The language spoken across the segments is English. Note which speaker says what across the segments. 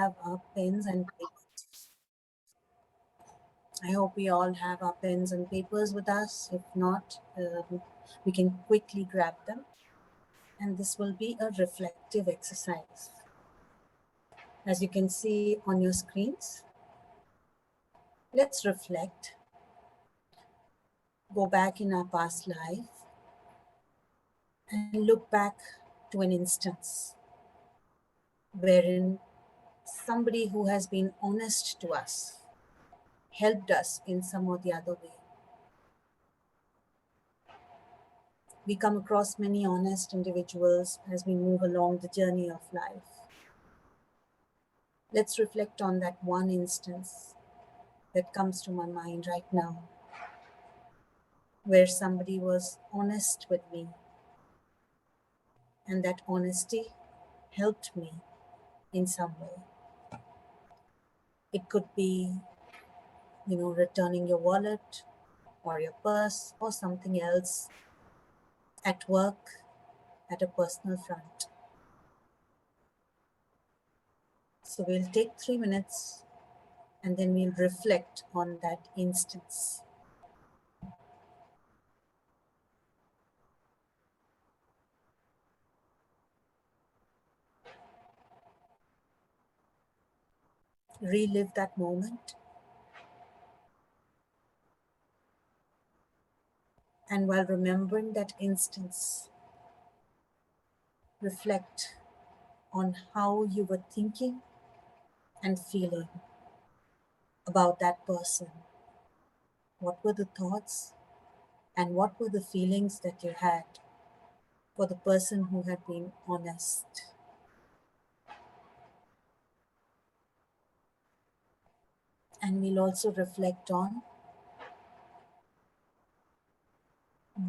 Speaker 1: have our pens and papers. I hope we all have our pens and papers with us. If not, we can quickly grab them. And this will be a reflective exercise. As you can see on your screens, let's reflect, go back in our past life and look back to an instance wherein somebody who has been honest to us helped us in some or the other way. We come across many honest individuals as we move along the journey of life. Let's reflect on that one instance that comes to my mind right now, where somebody was honest with me, and that honesty helped me in some way. It could be, returning your wallet or your purse or something else at work, at a personal front. So we'll take 3 minutes and then we'll reflect on that instance. Relive that moment. And while remembering that instance, reflect on how you were thinking and feeling about that person. What were the thoughts and what were the feelings that you had for the person who had been honest? And we'll also reflect on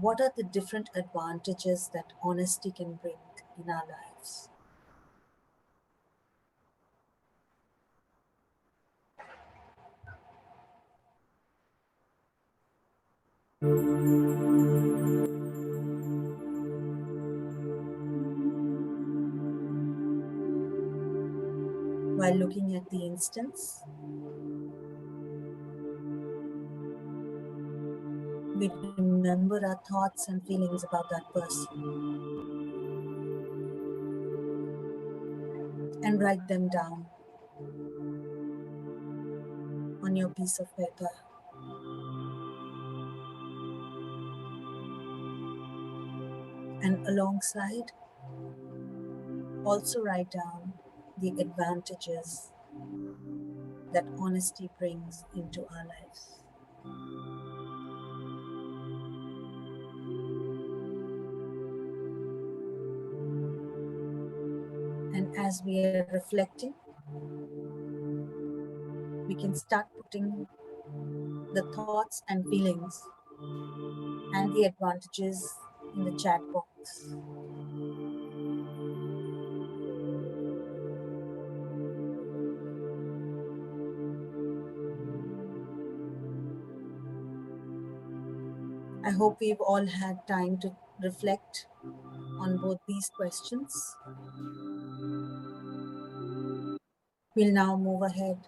Speaker 1: what are the different advantages that honesty can bring in our lives. While looking at the instance, we remember our thoughts and feelings about that person and write them down on your piece of paper. And alongside, also write down the advantages that honesty brings into our lives. And as we are reflecting, we can start putting the thoughts and feelings and the advantages in the chat box. I hope we've all had time to reflect on both these questions. We'll now move ahead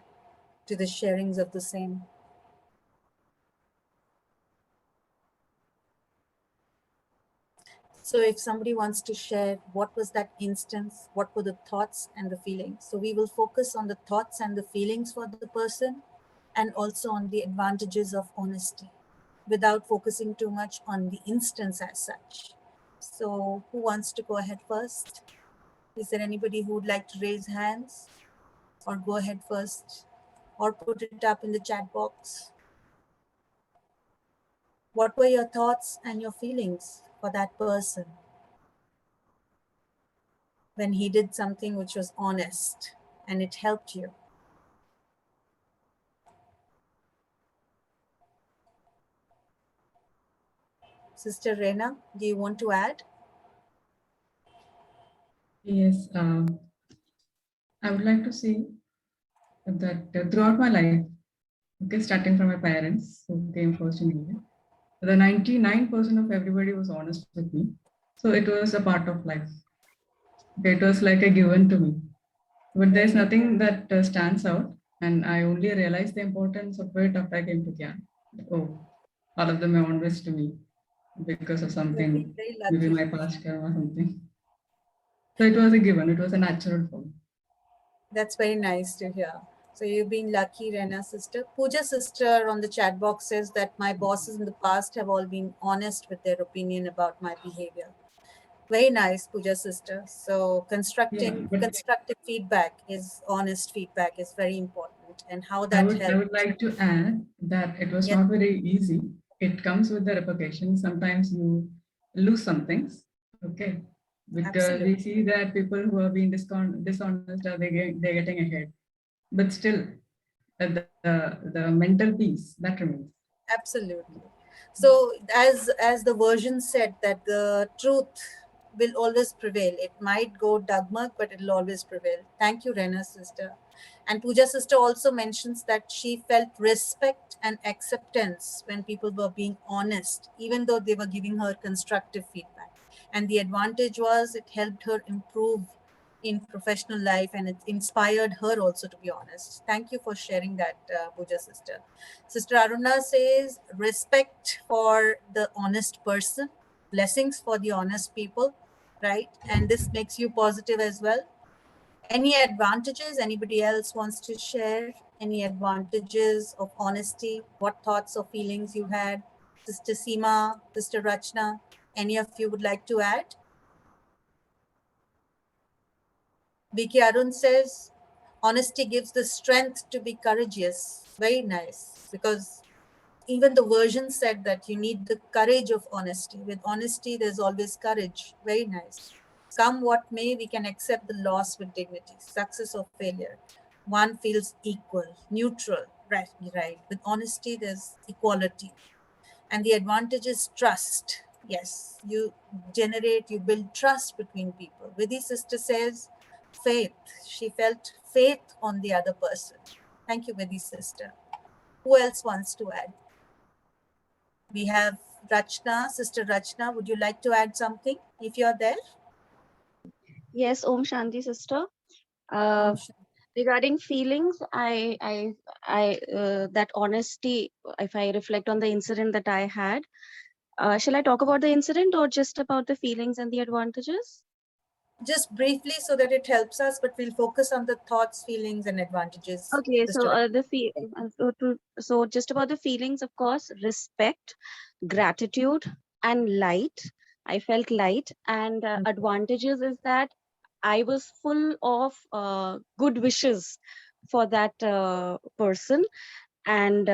Speaker 1: to the sharings of the same. So if somebody wants to share what was that instance, what were the thoughts and the feelings? So we will focus on the thoughts and the feelings for the person and also on the advantages of honesty without focusing too much on the instance as such. So who wants to go ahead first? Is there anybody who would like to raise hands or go ahead first or put it up in the chat box? What were your thoughts and your feelings for that person when he did something which was honest and it helped you? Sister Rena, do you want to add?
Speaker 2: Yes, I would like to say that throughout my life, okay, starting from my parents who came first in India, the 99% of everybody was honest with me. So it was a part of life. Okay, it was like a given to me. But there's
Speaker 1: Very
Speaker 2: nothing that stands out. And I only realized the importance of it after I came to Gyan. Oh, all of them are always to me because of
Speaker 1: You've been
Speaker 2: something,
Speaker 1: very
Speaker 2: maybe
Speaker 1: lucky.
Speaker 2: my past karma or something. So it was a given, it was a natural form.
Speaker 1: That's very nice to hear. So you've been lucky, Rena sister. Pooja sister on the chat box says that my bosses in the past have all been honest with their opinion about my behavior. Very nice, Pooja sister. So
Speaker 2: Yeah,
Speaker 1: constructing
Speaker 2: but
Speaker 1: constructive feedback is honest feedback is very important, and how
Speaker 2: I
Speaker 1: that
Speaker 2: would I would
Speaker 1: helps.
Speaker 2: like to add that it was
Speaker 1: Yes,
Speaker 2: not very easy. It comes with the repercussions. Sometimes you lose some things, okay? Because we
Speaker 1: absolutely.
Speaker 2: see that people who are being dishonest are they're getting ahead, but still, the mental peace that remains.
Speaker 1: Absolutely. So as the version said that the truth will always prevail. It might go dogma, but it'll always prevail. Thank you, Rena's sister. And Pooja's sister also mentions that she felt respect and acceptance when people were being honest, even though they were giving her constructive feedback. And the advantage was it helped her improve in professional life, and it inspired her also to be honest. Thank you for sharing that, Pooja sister. Sister Aruna says respect for the honest person, blessings for the honest people, right? And this makes you positive as well. Any advantages anybody else wants to share? Any advantages of honesty? What thoughts or feelings you had? Sister Seema, Sister Rachna, any of you would like to add? BK Arun says, honesty gives the strength to be courageous. Very nice. Because even the version said that you need the courage of honesty. With honesty, there's always courage. Very nice. Come what may, we can accept the loss with dignity, success or failure. One feels equal, neutral. Right, right. With honesty, there's equality. And the advantage is trust. Yes, you build trust between people. Vidhi sister says faith. She felt faith on the other person. Thank you, Vidhi sister. Who else wants to add? We have Rachna, Sister Rachna. Would you like to add something if you're there?
Speaker 3: Yes, Om Shanti sister.
Speaker 1: Om
Speaker 3: Uh,
Speaker 1: Shanti.
Speaker 3: Regarding feelings, that honesty. If I reflect on the incident that I had, shall I talk about the incident or just about the feelings and the advantages?
Speaker 1: Just briefly so that it helps us, but we'll focus on the thoughts, feelings, and advantages,
Speaker 3: Okay, so
Speaker 1: Sister
Speaker 3: so just about the feelings, of course, respect, gratitude, and light. I felt light, and
Speaker 1: Rachna.
Speaker 3: advantages is that I was full of good wishes for that person, and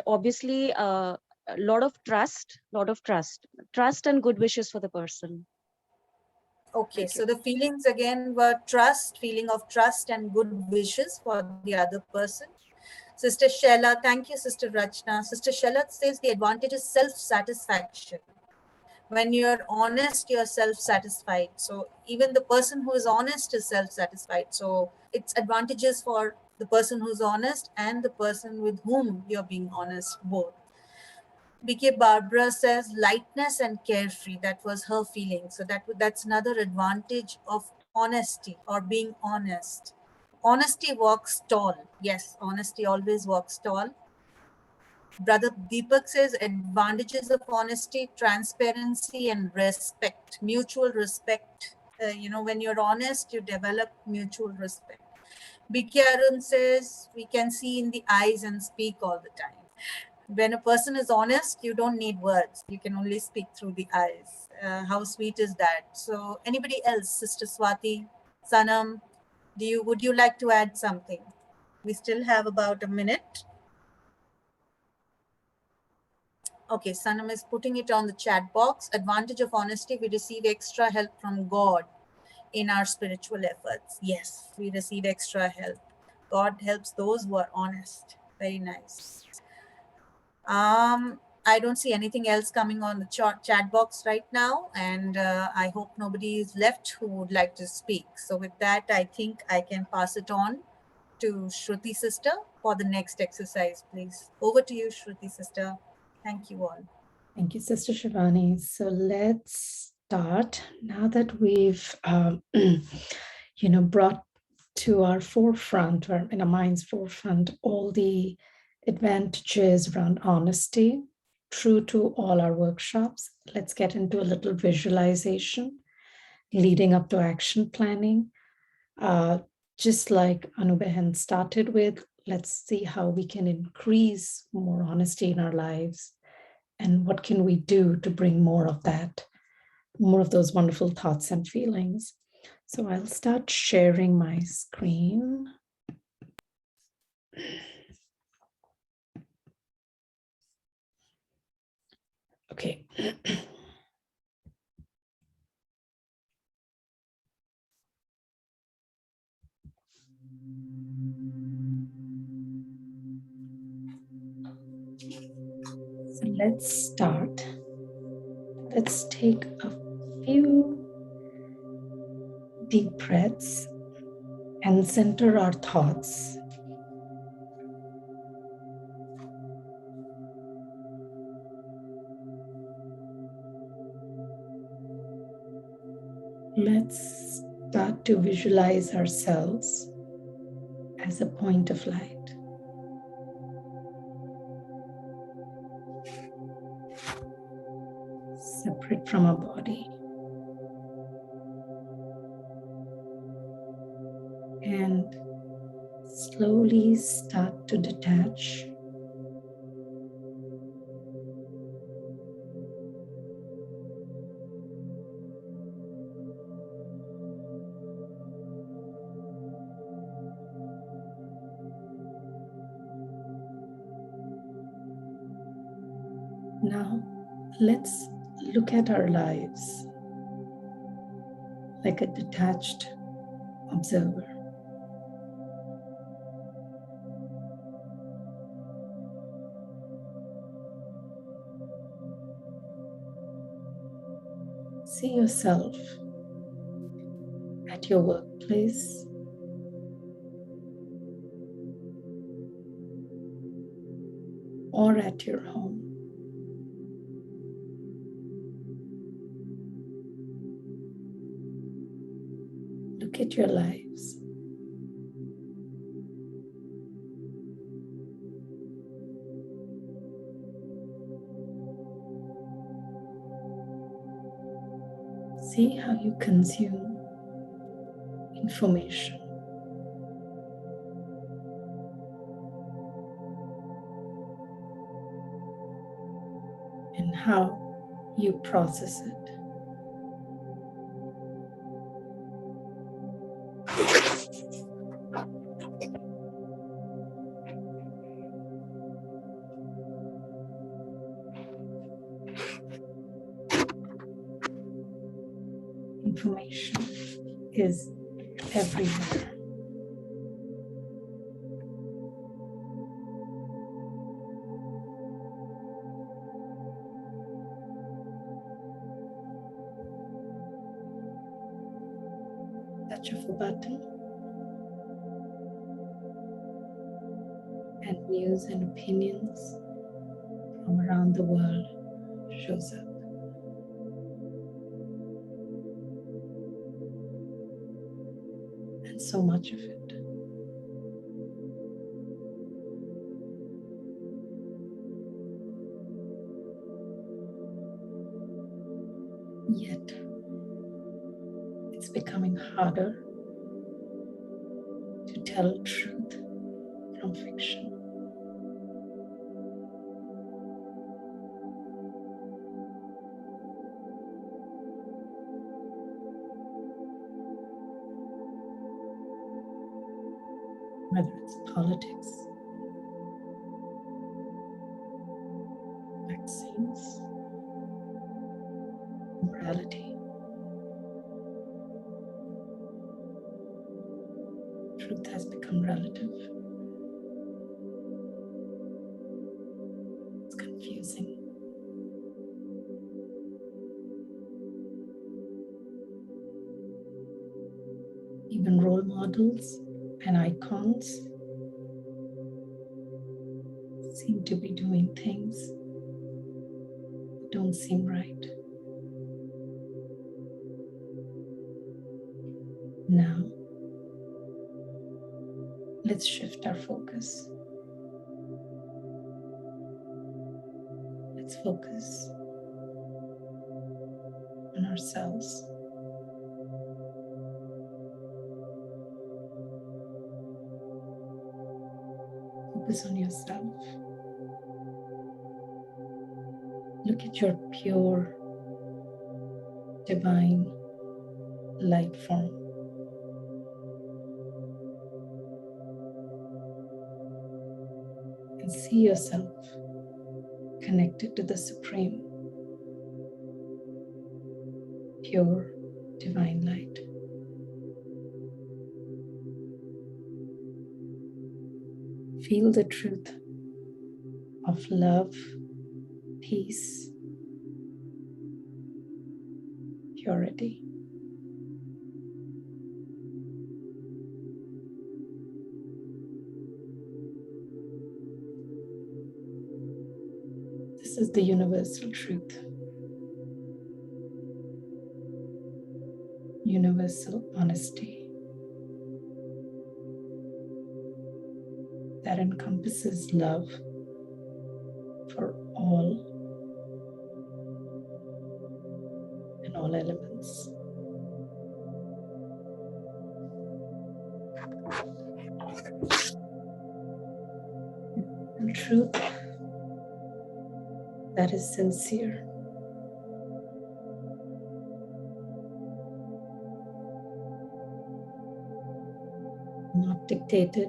Speaker 3: obviously a lot of trust and good wishes for the person.
Speaker 1: Okay,
Speaker 3: Thank you.
Speaker 1: so the feelings again were trust, feeling of trust and good wishes for the other person. Sister Shella, thank you, Sister Rachna. Sister Shella says the advantage is self satisfaction. When you're honest, you're self satisfied. So even the person who is honest is self satisfied. So it's advantages for the person who's honest and the person with whom you're being honest, both. BK Barbara says lightness and carefree. That was her feeling. So that's another advantage of honesty or being honest. Honesty walks tall. Yes, honesty always walks tall. Brother Deepak says advantages of honesty, transparency, and respect, mutual respect. When you're honest, you develop mutual respect. BK Arun says we can see in the eyes and speak all the time. When a person is honest, you don't need words. You can only speak through the eyes. How sweet is that? So, anybody else, Sister Swati, Sanam, would you like to add something? We still have about a minute. Okay, Sanam is putting it on the chat box. Advantage of honesty, we receive extra help from God in our spiritual efforts. Yes, we receive extra help. God helps those who are honest. Very nice. I don't see anything else coming on the chat box right now, and I hope nobody is left who would like to speak. So with that, I think I can pass it on to Shruti sister for the next exercise, please. Over to you, Shruti sister. Thank you all.
Speaker 4: Thank you, Sister Shivani. So let's start now that we've brought to our forefront, or in our mind's forefront, all the advantages around honesty, true to all our workshops. Let's get into a little visualization leading up to action planning. Just like Anubehan started with, let's see how we can increase more honesty in our lives, and what can we do to bring more of that, more of those wonderful thoughts and feelings. So I'll start sharing my screen. Okay. So let's start. Let's take a few deep breaths and center our thoughts. Let's start to visualize ourselves as a point of light. Separate from our body. And slowly start to detach. Now, let's look at our lives like a detached observer. See yourself at your workplace, or at your home. Look at your lives. See how you consume information. And how you process it. Information is everywhere. Touch of a button, and news and opinions from around the world shows up. And so much of it. Yet, it's becoming harder to tell truth from fiction. Whether it's politics, vaccines, morality, truth has become relative. It's confusing. Even role models and icons seem to be doing things that don't seem right. Now, Let's shift our focus. Let's focus on ourselves. Focus on yourself. Look at your pure, divine light form. And see yourself connected to the Supreme, pure, divine light. Feel the truth of love, peace, purity. This is the universal truth, universal honesty that encompasses love for all and all elements. And truth that is sincere. Not dictated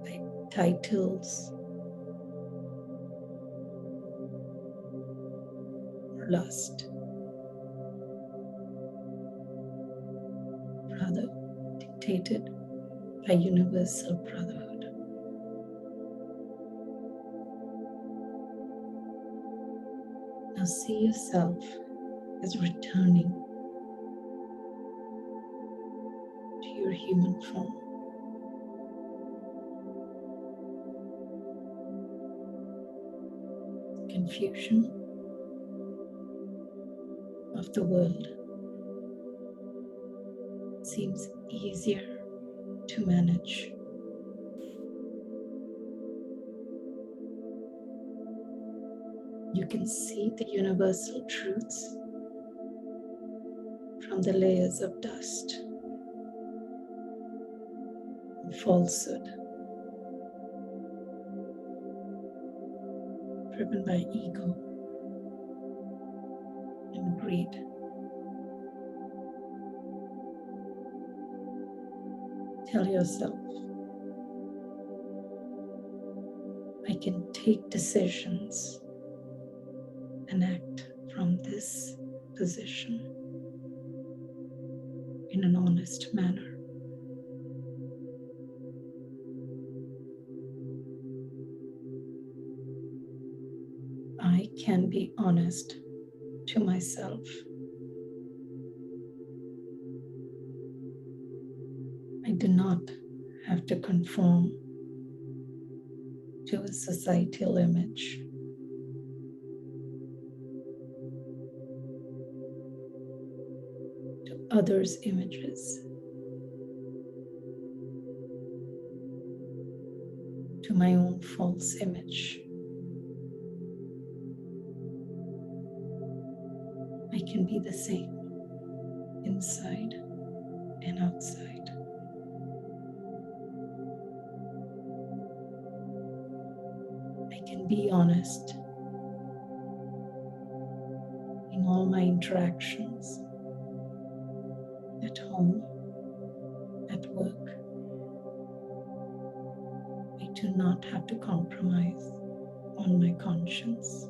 Speaker 4: by titles or lust, rather dictated by universal brotherhood. Now see yourself as returning to your human form. Confusion of the world seems easier to manage. You can see the universal truths from the layers of dust and falsehood driven by ego and greed. Tell yourself, I can take decisions and act from this position in an honest manner. I can be honest to myself. I do not have to conform to a societal image. To others' images. To my own false image. I can be the same inside and outside. I can be honest in all my interactions at home, at work. I do not have to compromise on my conscience.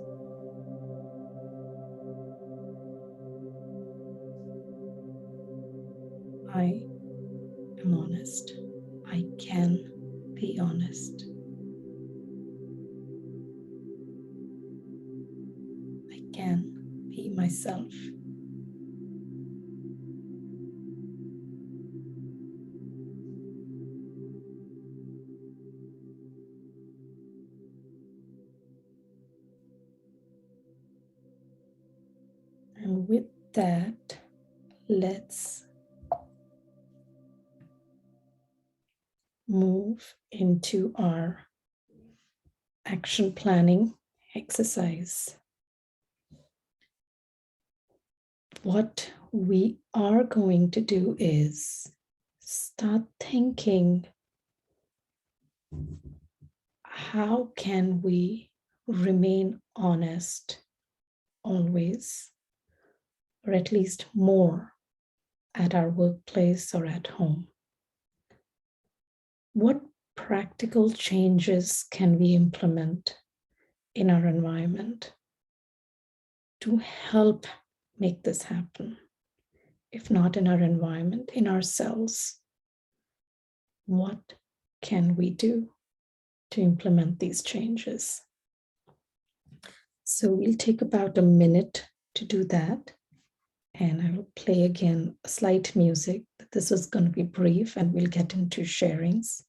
Speaker 4: I am honest. I can be honest. I can be myself. And with that, let's move into our action planning exercise. What we are going to do is start thinking, how can we remain honest always, or at least more, at our workplace or at home? What practical changes can we implement in our environment to help make this happen? If not in our environment, in ourselves, what can we do to implement these changes? So we'll take about a minute to do that. And I will play again a slight music. This is going to be brief and we'll get into sharings.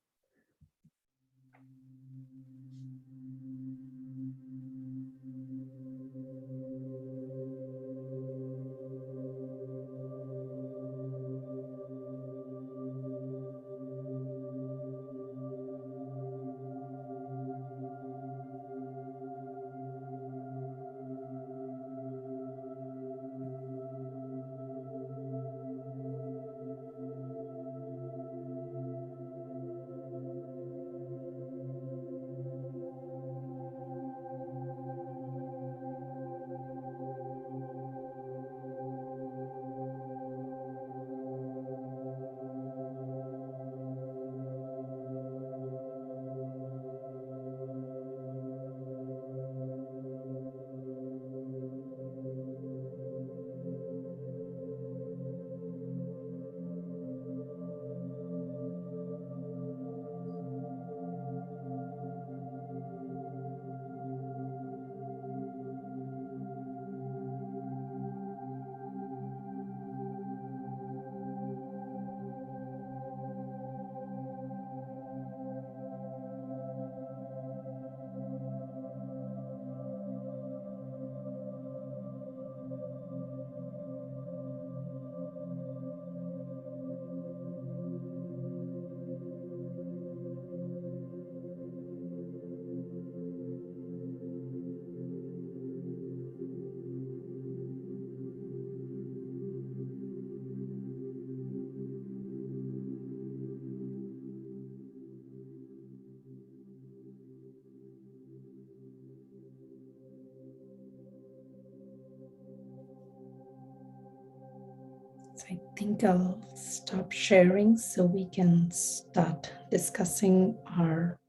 Speaker 4: So I think I'll stop sharing so we can start discussing our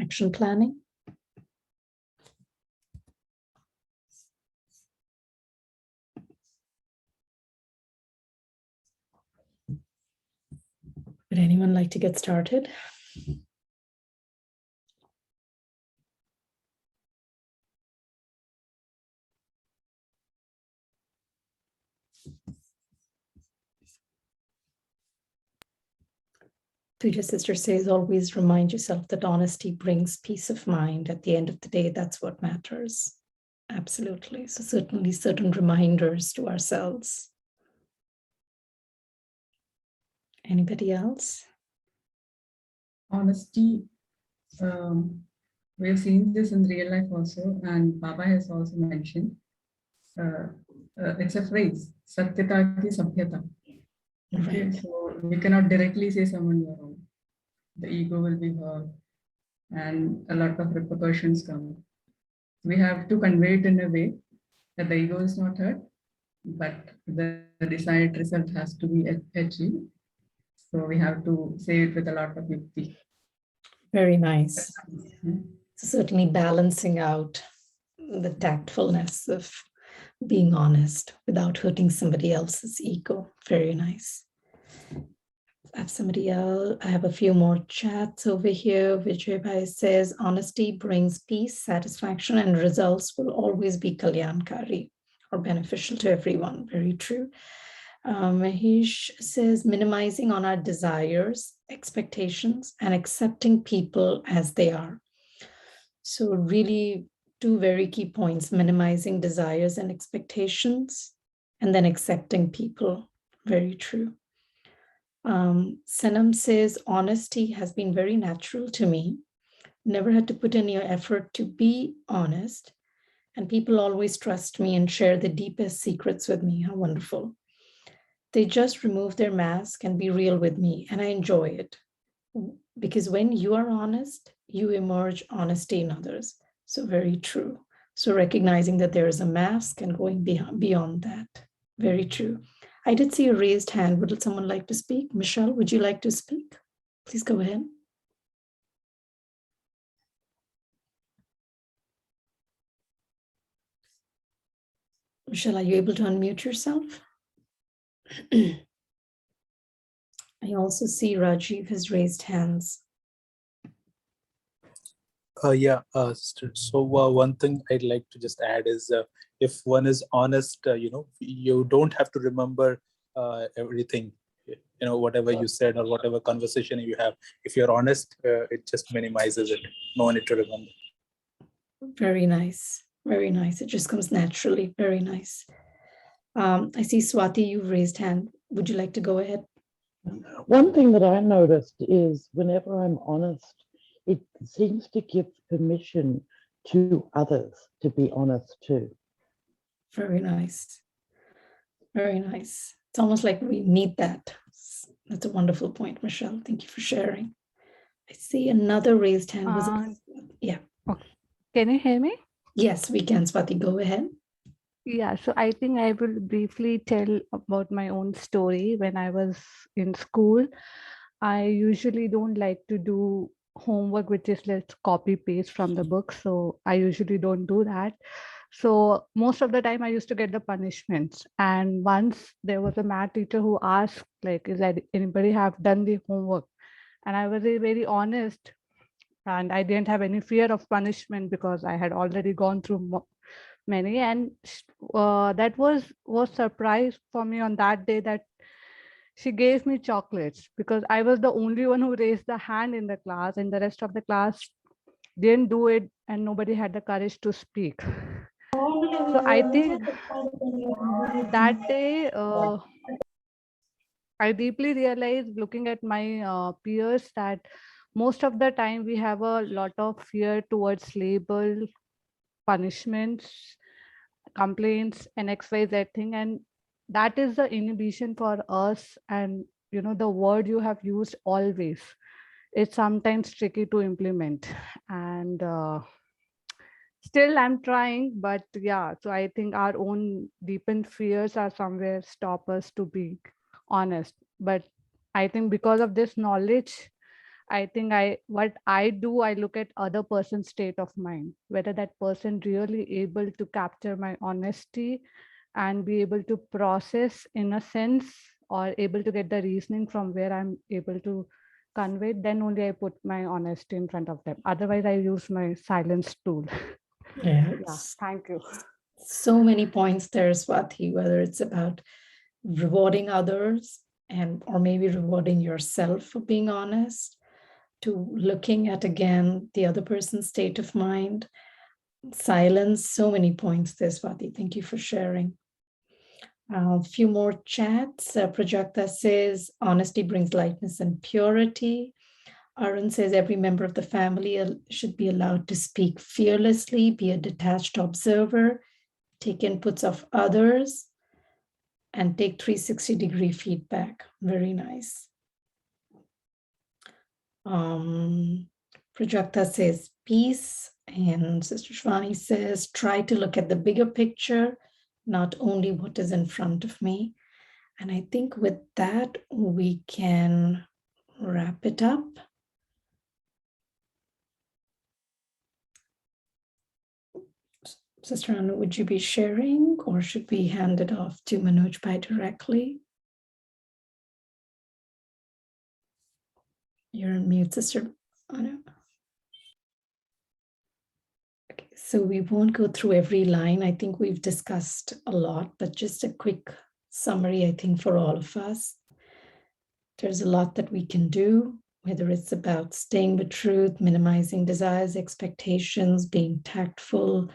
Speaker 4: action planning. Would anyone like to get started? Puja sister says, always remind yourself that honesty brings peace of mind. At the end of the day, that's what matters. Absolutely. So certainly certain reminders to ourselves. Anybody else?
Speaker 2: Honesty, we've seen this in real life also, and Baba has also mentioned. It's a phrase, Satyata ki Sabhyata. Okay,
Speaker 4: Right.
Speaker 2: so we cannot directly say someone you're wrong. The ego will be hurt, and a lot of repercussions come. We have to convey it in a way that the ego is not hurt, but the desired result has to be achieved. So we have to say it with a lot of yukti.
Speaker 4: Very nice. So certainly balancing out the tactfulness of being honest without hurting somebody else's ego. Very nice. I have somebody else. I have a few more chats over here. Vijay Bhai says, honesty brings peace, satisfaction, and results will always be kalyankari or beneficial to everyone. Very true. Mahesh says, minimizing on our desires, expectations, and accepting people as they are. So really two very key points, minimizing desires and expectations, and then accepting people. Very true. Sanam says, honesty has been very natural to me. Never had to put any effort to be honest. And people always trust me and share the deepest secrets with me. How wonderful. They just remove their mask and be real with me. And I enjoy it. Because when you are honest, you emerge honesty in others. So very true. So recognizing that there is a mask and going beyond that. Very true. I did see a raised hand. Would someone like to speak? Michelle, would you like to speak? Please go ahead. Michelle, are you able to unmute yourself? I also see Rajiv has raised hands.
Speaker 5: Yeah, so one thing I'd like to just add is if one is honest, you don't have to remember everything, whatever you said or whatever conversation you have. If you're honest, it just minimizes it. No need to remember.
Speaker 4: Very nice. Very nice. It just comes naturally. Very nice. I see Swati, you've raised hand. Would you like to go ahead?
Speaker 6: One thing that I noticed is whenever I'm honest, it seems to give permission to others to be honest too.
Speaker 4: Very nice. Very nice. It's almost like we need that. That's a wonderful point, Michelle. Thank you for sharing. I see another raised hand. Yeah.
Speaker 7: Okay. Can you hear me?
Speaker 4: Yes, we can, Swati. Go ahead.
Speaker 7: Yeah, so I think I will briefly tell about my own story. When I was in school, I usually don't like to do homework, which is let's copy paste from the book. So I usually don't do that. So most of the time I used to get the punishments. And once there was a math teacher who asked, like, is that anybody have done the homework? And I was very honest. And I didn't have any fear of punishment because I had already gone through many. And that was surprise for me on that day that she gave me chocolates because I was the only one who raised the hand in the class, and the rest of the class didn't do it, and nobody had the courage to speak. So I think that day I deeply realized, looking at my peers, that most of the time we have a lot of fear towards label, punishments, complaints, and XYZ thing. And that is the inhibition for us. And, the word you have used, always, it's sometimes tricky to implement. And still I'm trying, but yeah, so I think our own deepened fears are somewhere stop us to be honest. But I think because of this knowledge, I think what I do, I look at other person's state of mind, whether that person really able to capture my honesty and be able to process in a sense, or able to get the reasoning from where I'm able to convey, then only I put my honesty in front of them. Otherwise, I use my silence tool.
Speaker 4: Yes.
Speaker 7: Yeah, thank you.
Speaker 4: So many points there, Swati, whether it's about rewarding others or maybe rewarding yourself for being honest, to looking at, again, the other person's state of mind, silence, so many points there, Swati. Thank you for sharing. A few more chats. Prajakta says, honesty brings lightness and purity. Arun says, every member of the family should be allowed to speak fearlessly, be a detached observer, take inputs of others, and take 360-degree feedback. Very nice. Prajakta says, peace. And Sister Shvani says, try to look at the bigger picture, not only what is in front of me. And I think with that, we can wrap it up. Sister Anu, would you be sharing, or should we hand it off to Manoj Bhai directly? You're on mute, Sister Anu. Okay, so we won't go through every line. I think we've discussed a lot, but just a quick summary, I think, for all of us. There's a lot that we can do, whether it's about staying with truth, minimizing desires, expectations, being tactful,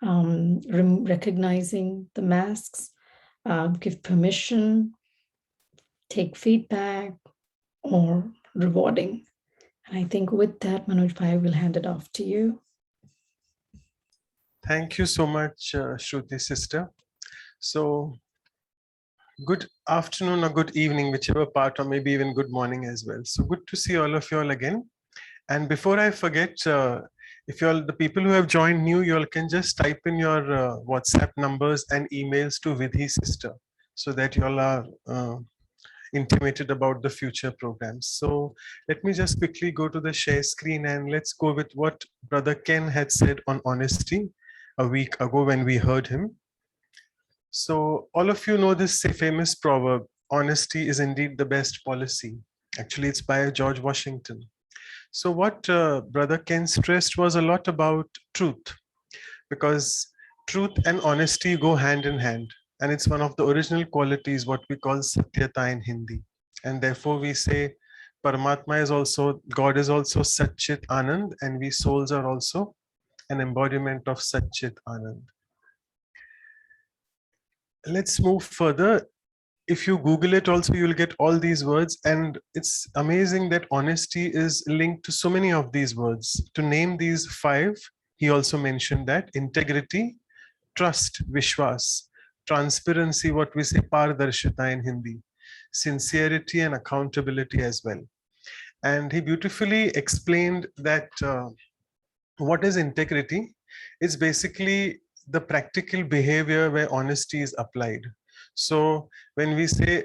Speaker 4: recognizing the masks, give permission take feedback, or rewarding. And I think with that, Manoj Bhai, will hand it off to you.
Speaker 8: Thank you so much, Shruti sister. So, good afternoon or good evening, whichever part, or maybe even good morning as well. So good to see all of you all again. And before I forget, if you all, the people who have joined new, you all can just type in your WhatsApp numbers and emails to Vidhi sister, so that you all are intimated about the future programs. So let me just quickly go to the share screen and let's go with what Brother Ken had said on honesty a week ago when we heard him. So all of you know this famous proverb, honesty is indeed the best policy. Actually, it's by George Washington. So what Brother Ken stressed was a lot about truth, because truth and honesty go hand in hand. And it's one of the original qualities, what we call Satyata in Hindi. And therefore we say Paramatma is also, God is also Satchit Anand, and we souls are also an embodiment of Satchit Anand. Let's move further. If you Google it also, you'll get all these words, and it's amazing that honesty is linked to so many of these words. To name these 5, he also mentioned that integrity, trust, Vishwas, transparency, what we say Pardarshita in Hindi, sincerity and accountability as well. And he beautifully explained that what is integrity? It's basically the practical behavior where honesty is applied. So when we say,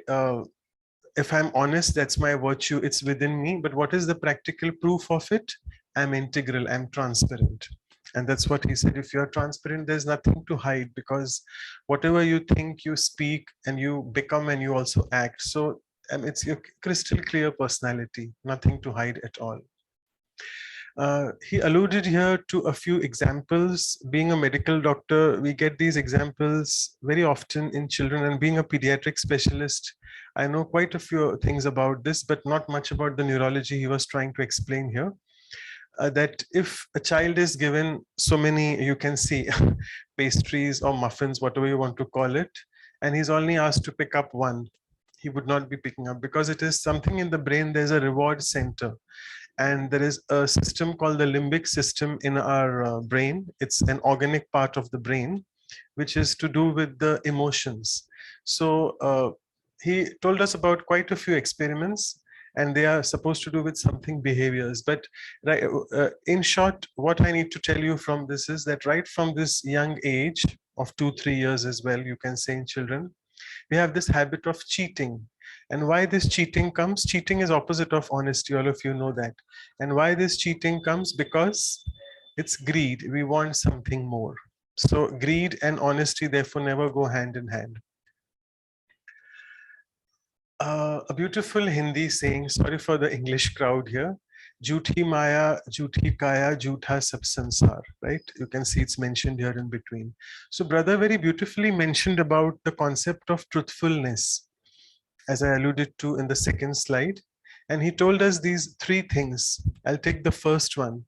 Speaker 8: if I'm honest, that's my virtue, it's within me. But what is the practical proof of it? I'm integral, I'm transparent. And that's what he said. If you're transparent, there's nothing to hide, because whatever you think, you speak, and you become, and you also act. So it's your crystal clear personality, nothing to hide at all. He alluded here to a few examples. Being a medical doctor, we get these examples very often in children, and being a pediatric specialist, I know quite a few things about this, but not much about the neurology he was trying to explain here. That if a child is given so many, you can see, pastries or muffins, whatever you want to call it, and he's only asked to pick up one, he would not be picking up, because it is something in the brain, there's a reward center. And there is a system called the limbic system in our brain. It's an organic part of the brain, which is to do with the emotions. So he told us about quite a few experiments, and they are supposed to do with something behaviors. But in short, what I need to tell you from this is that right from this young age of 2-3 years as well, you can say in children, we have this habit of cheating. And why this cheating comes? Cheating is opposite of honesty, all of you know that. And why this cheating comes? Because it's greed. We want something more. So greed and honesty therefore never go hand in hand. A beautiful Hindi saying, sorry for the English crowd here, Jhuthi Maya, Jhuthi Kaya, Jhutha Sab Sansar, right? You can see it's mentioned here in between. So brother very beautifully mentioned about the concept of truthfulness, as I alluded to in the second slide. And he told us these 3 things. I'll take the first one,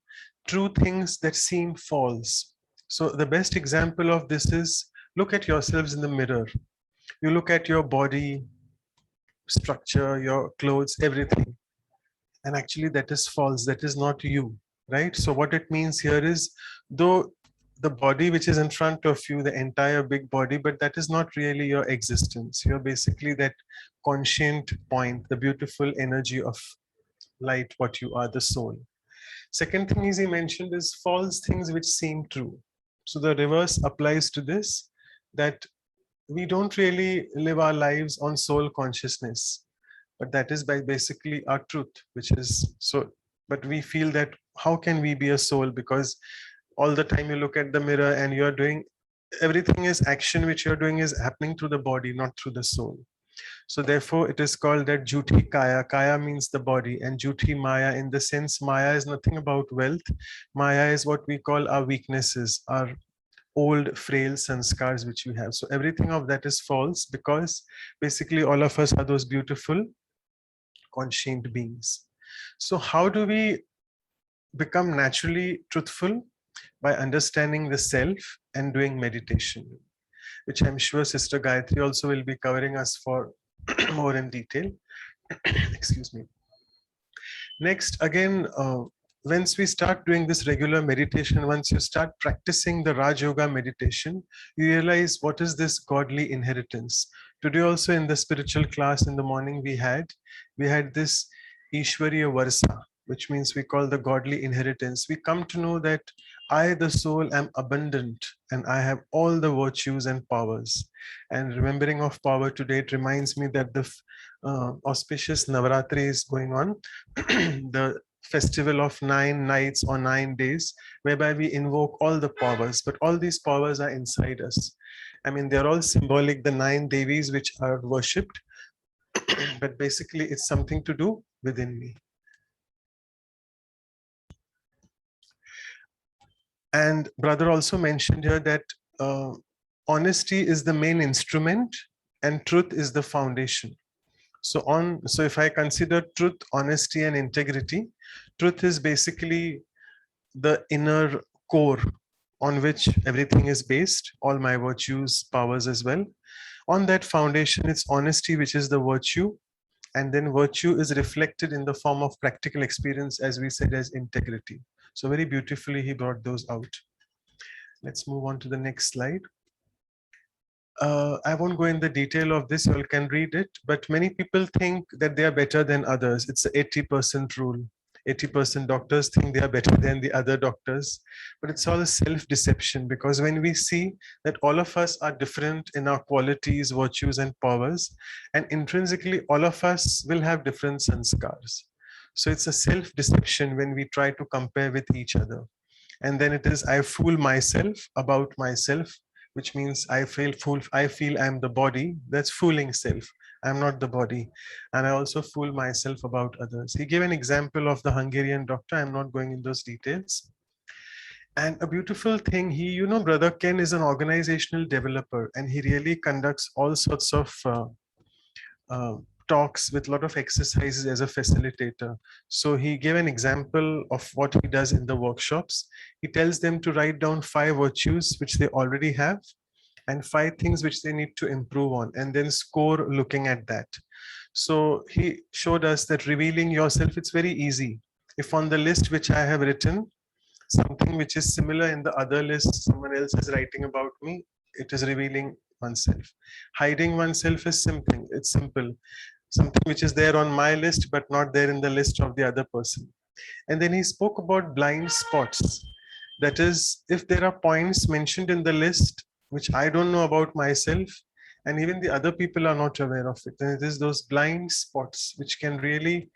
Speaker 8: true things that seem false. So the best example of this is, look at yourselves in the mirror. You look at your body structure, your clothes, everything. And actually that is false, that is not you, right? So what it means here is, though the body which is in front of you, the entire big body, but that is not really your existence. You're basically that conscient point, the beautiful energy of light, what you are, the soul. Second thing is he mentioned is false things which seem true. So the reverse applies to this, that we don't really live our lives on soul consciousness, but that is by basically our truth, which is so, but we feel that how can we be a soul? Because all the time you look at the mirror and you're doing, everything is action which you're doing is happening through the body, not through the soul. So therefore it is called that Jhuthi Kaya. Kaya means the body, and Jhuthi Maya, in the sense Maya is nothing about wealth. Maya is what we call our weaknesses, our old frail sanskars which we have. So everything of that is false, because basically all of us are those beautiful conscient beings. So how do we become naturally truthful? By understanding the self and doing meditation, which I'm sure Sister Gayatri also will be covering us for more in detail. Excuse me. Next, again, once we start doing this regular meditation, once you start practicing the Raj Yoga meditation, you realize what is this godly inheritance. Today also in the spiritual class in the morning we had this Ishwariya Varsa, which means we call the godly inheritance. We come to know that I, the soul, am abundant and I have all the virtues and powers. And remembering of power today, it reminds me that the auspicious Navaratri is going on, the festival of 9 nights or 9 days, whereby we invoke all the powers, but all these powers are inside us. I mean, they're all symbolic, the 9 Devis which are worshipped, but basically it's something to do within me. And brother also mentioned here that honesty is the main instrument and truth is the foundation. So if I consider truth, honesty, and integrity, truth is basically the inner core on which everything is based, all my virtues, powers as well. On that foundation, it's honesty, which is the virtue. And then virtue is reflected in the form of practical experience, as we said, as integrity. So very beautifully, he brought those out. Let's move on to the next slide. I won't go in the detail of this, you all can read it, but many people think that they are better than others. It's the 80% rule. 80% doctors think they are better than the other doctors, but it's all a self-deception, because when we see that all of us are different in our qualities, virtues, and powers, and intrinsically all of us will have different sanskars. So it's a self-deception when we try to compare with each other. And then it is, I fool myself about myself, which means I feel I'm the body. That's fooling self. I'm not the body. And I also fool myself about others. He gave an example of the Hungarian doctor. I'm not going in those details. And a beautiful thing, Brother Ken is an organizational developer, and he really conducts all sorts of talks with a lot of exercises as a facilitator. So he gave an example of what he does in the workshops. He tells them to write down 5 virtues which they already have and 5 things which they need to improve on, and then score looking at that. So he showed us that revealing yourself, it's very easy. If on the list which I have written, something which is similar in the other list, someone else is writing about me, it is revealing oneself. Hiding oneself is simple. It's simple. Something which is there on my list, but not there in the list of the other person. And then he spoke about blind spots. That is, if there are points mentioned in the list which I don't know about myself, and even the other people are not aware of it, then it is those blind spots which can really,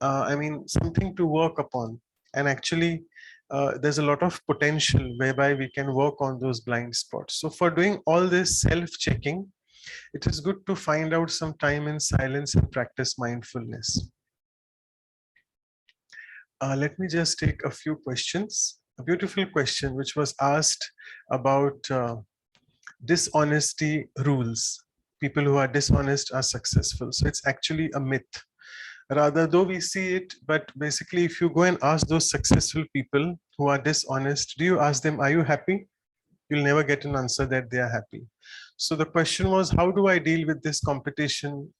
Speaker 8: something to work upon. And actually, there's a lot of potential whereby we can work on those blind spots. So for doing all this self-checking, it is good to find out some time in silence and practice mindfulness. Let me just take a few questions. A beautiful question which was asked about dishonesty rules. People who are dishonest are successful. So it's actually a myth. Rather, though we see it, but basically if you go and ask those successful people who are dishonest, do you ask them, are you happy? You'll never get an answer that they are happy. So the question was, how do I deal with this competition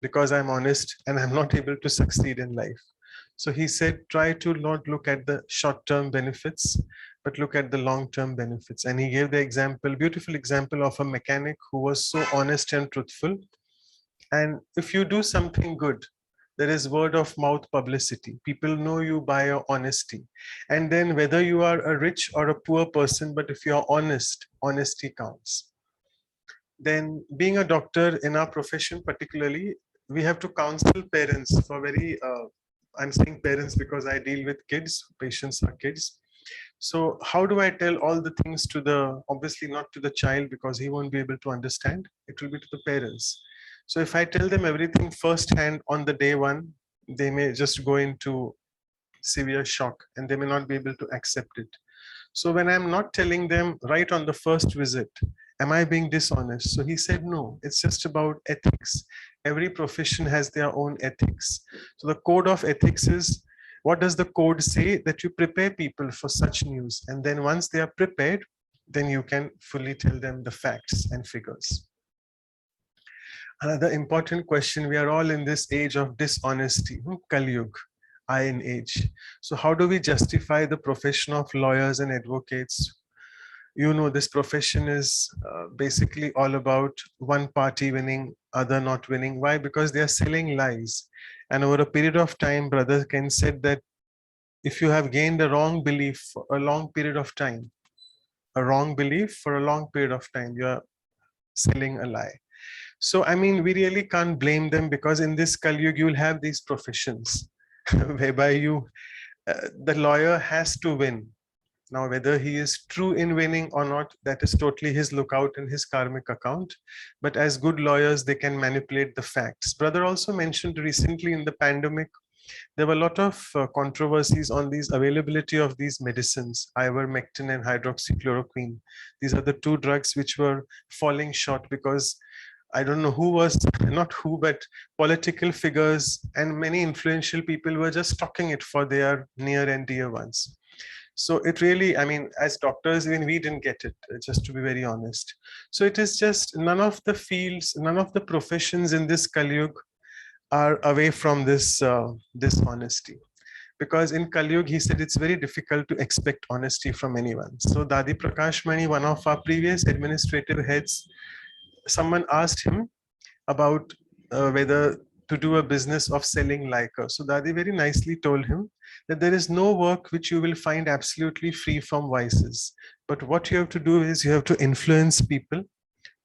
Speaker 8: because I'm honest and I'm not able to succeed in life? So he said, try to not look at the short-term benefits, but look at the long-term benefits. And he gave the example, beautiful example of a mechanic who was so honest and truthful. And if you do something good, there is word of mouth publicity. People know you by your honesty. And then whether you are a rich or a poor person, but if you are honest, honesty counts. Then being a doctor in our profession particularly, we have to counsel parents for very, I'm saying parents because I deal with kids, patients are kids. So how do I tell all the things to the, obviously not to the child because he won't be able to understand, it will be to the parents. So if I tell them everything firsthand on the day one, they may just go into severe shock and they may not be able to accept it. So when I'm not telling them right on the first visit, am I being dishonest? So he said, no, it's just about ethics. Every profession has their own ethics. So the code of ethics is, what does the code say? That you prepare people for such news. And then once they are prepared, then you can fully tell them the facts and figures. Another important question, we are all in this age of dishonesty, Kali Yuga, iron age. So how do we justify the profession of lawyers and advocates? You know, this profession is basically all about one party winning, other not winning. Why? Because they are selling lies. And over a period of time, brother Ken said that if you have gained a wrong belief for a long period of time, a wrong belief for a long period of time, you are selling a lie. So, I mean, we really can't blame them, because in this Kali Yuga, you'll have these professions whereby the lawyer has to win. Now, whether he is true in winning or not, that is totally his lookout and his karmic account. But as good lawyers, they can manipulate the facts. Brother also mentioned recently in the pandemic, there were a lot of controversies on these availability of these medicines, ivermectin and hydroxychloroquine. These are the two drugs which were falling short because I don't know who was, not who, but political figures and many influential people were just stocking it for their near and dear ones. So it really, I mean, as doctors, even we didn't get it, just to be very honest. So it is just none of the fields, none of the professions in this Kali Yuga are away from this dishonesty. Because in Kali Yuga, he said it's very difficult to expect honesty from anyone. So Dadi Prakash Mani, one of our previous administrative heads, someone asked him about whether to do a business of selling liquor. So Dadi very nicely told him that there is no work which you will find absolutely free from vices. But what you have to do is you have to influence people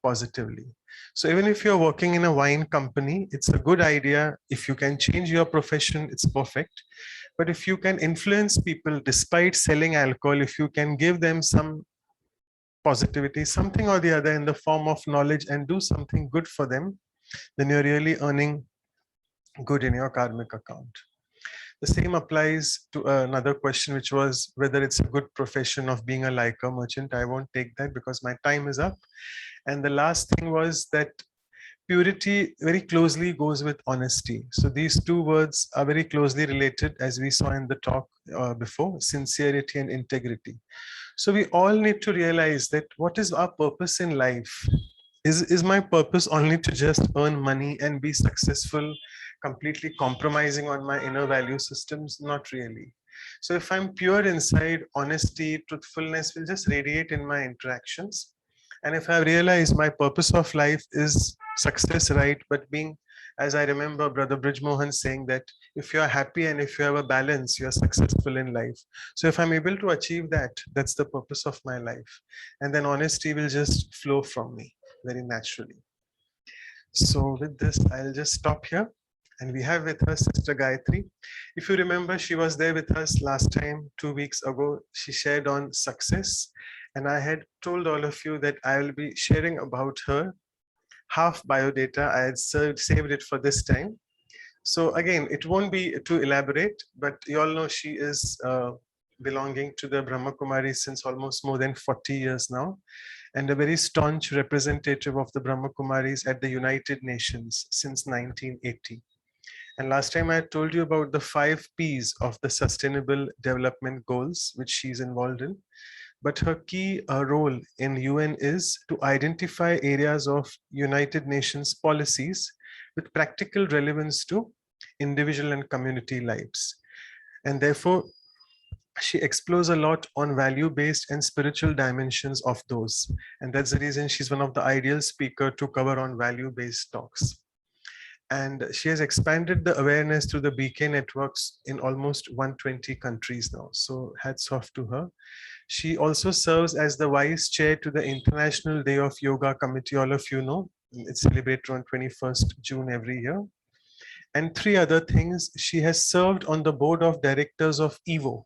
Speaker 8: positively. So even if you're working in a wine company, it's a good idea. If you can change your profession, it's perfect. But if you can influence people despite selling alcohol, if you can give them some positivity, something or the other in the form of knowledge, and do something good for them, then you're really earning good in your karmic account. The same applies to another question, which was whether it's a good profession of being a liquor merchant. I won't take that because my time is up. And the last thing was that purity very closely goes with honesty. So these two words are very closely related, as we saw in the talk before, sincerity and integrity. So we all need to realize that what is our purpose in life? Is my purpose only to just earn money and be successful, completely compromising on my inner value systems? Not really. So if I'm pure inside, honesty, truthfulness will just radiate in my interactions. And if I realize my purpose of life is success, right? But being, as I remember Brother Bridgemohan saying that if you're happy and if you have a balance, you're successful in life. So if I'm able to achieve that, that's the purpose of my life. And then honesty will just flow from me very naturally. So with this, I'll just stop here. And we have with us Sister Gayatri. If you remember, she was there with us last time, 2 weeks ago. She shared on success. And I had told all of you that I will be sharing about her half biodata. I had saved it for this time. So again, it won't be too elaborate, but you all know she is belonging to the Brahma Kumari since almost more than 40 years now, and a very staunch representative of the Brahma Kumaris at the United Nations since 1980. And last time I told you about the 5 P's of the Sustainable Development Goals, which she's involved in. But her key role in UN is to identify areas of United Nations policies with practical relevance to individual and community lives. And therefore, she explores a lot on value-based and spiritual dimensions of those. And that's the reason she's one of the ideal speakers to cover on value-based talks. And she has expanded the awareness through the BK networks in almost 120 countries now. So hats off to her. She also serves as the vice chair to the International Day of Yoga Committee. All of you know, it's celebrated on 21st June every year. And 3 other things, she has served on the board of directors of EVO.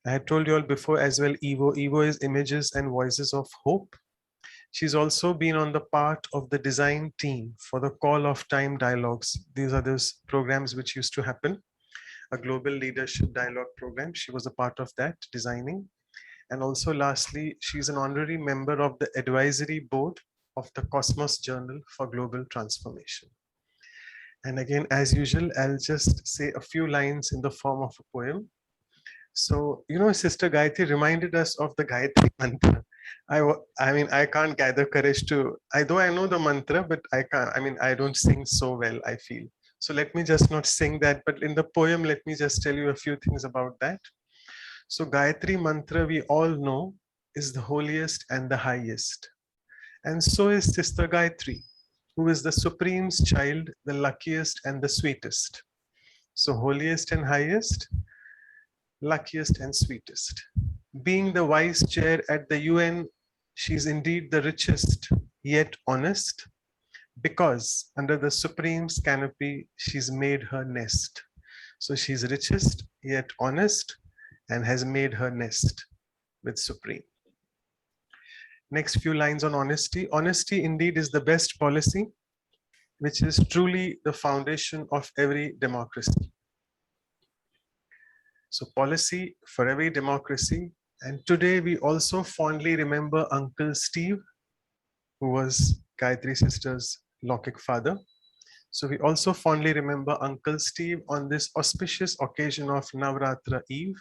Speaker 8: I had told you all before as well, EVO. EVO is Images and Voices of Hope. She's also been on the part of the design team for the Call of Time dialogues. These are those programs which used to happen, a global leadership dialogue program. She was a part of that, designing. And also lastly, she's an honorary member of the advisory board of the Cosmos Journal for Global Transformation. And again, as usual, I'll just say a few lines in the form of a poem. So, you know, Sister Gayatri reminded us of the Gayatri Mantra. I mean, I can't gather courage to, though I know the mantra, but I can't, I mean, I don't sing so well, I feel. So let me just not sing that, but in the poem, let me just tell you a few things about that. So Gayatri mantra, we all know, is the holiest and the highest. And so is Sister Gayatri, who is the Supreme's child, the luckiest and the sweetest. So holiest and highest, luckiest and sweetest. Being the vice chair at the UN, she's indeed the richest, yet honest, because under the Supreme's canopy, she's made her nest. So she's richest, yet honest, and has made her nest with Supreme. Next few lines on honesty. Honesty indeed is the best policy, which is truly the foundation of every democracy. So policy for every democracy. And today we also fondly remember Uncle Steve, who was Gayatri sister's Lokik father. So we also fondly remember Uncle Steve on this auspicious occasion of Navratra Eve.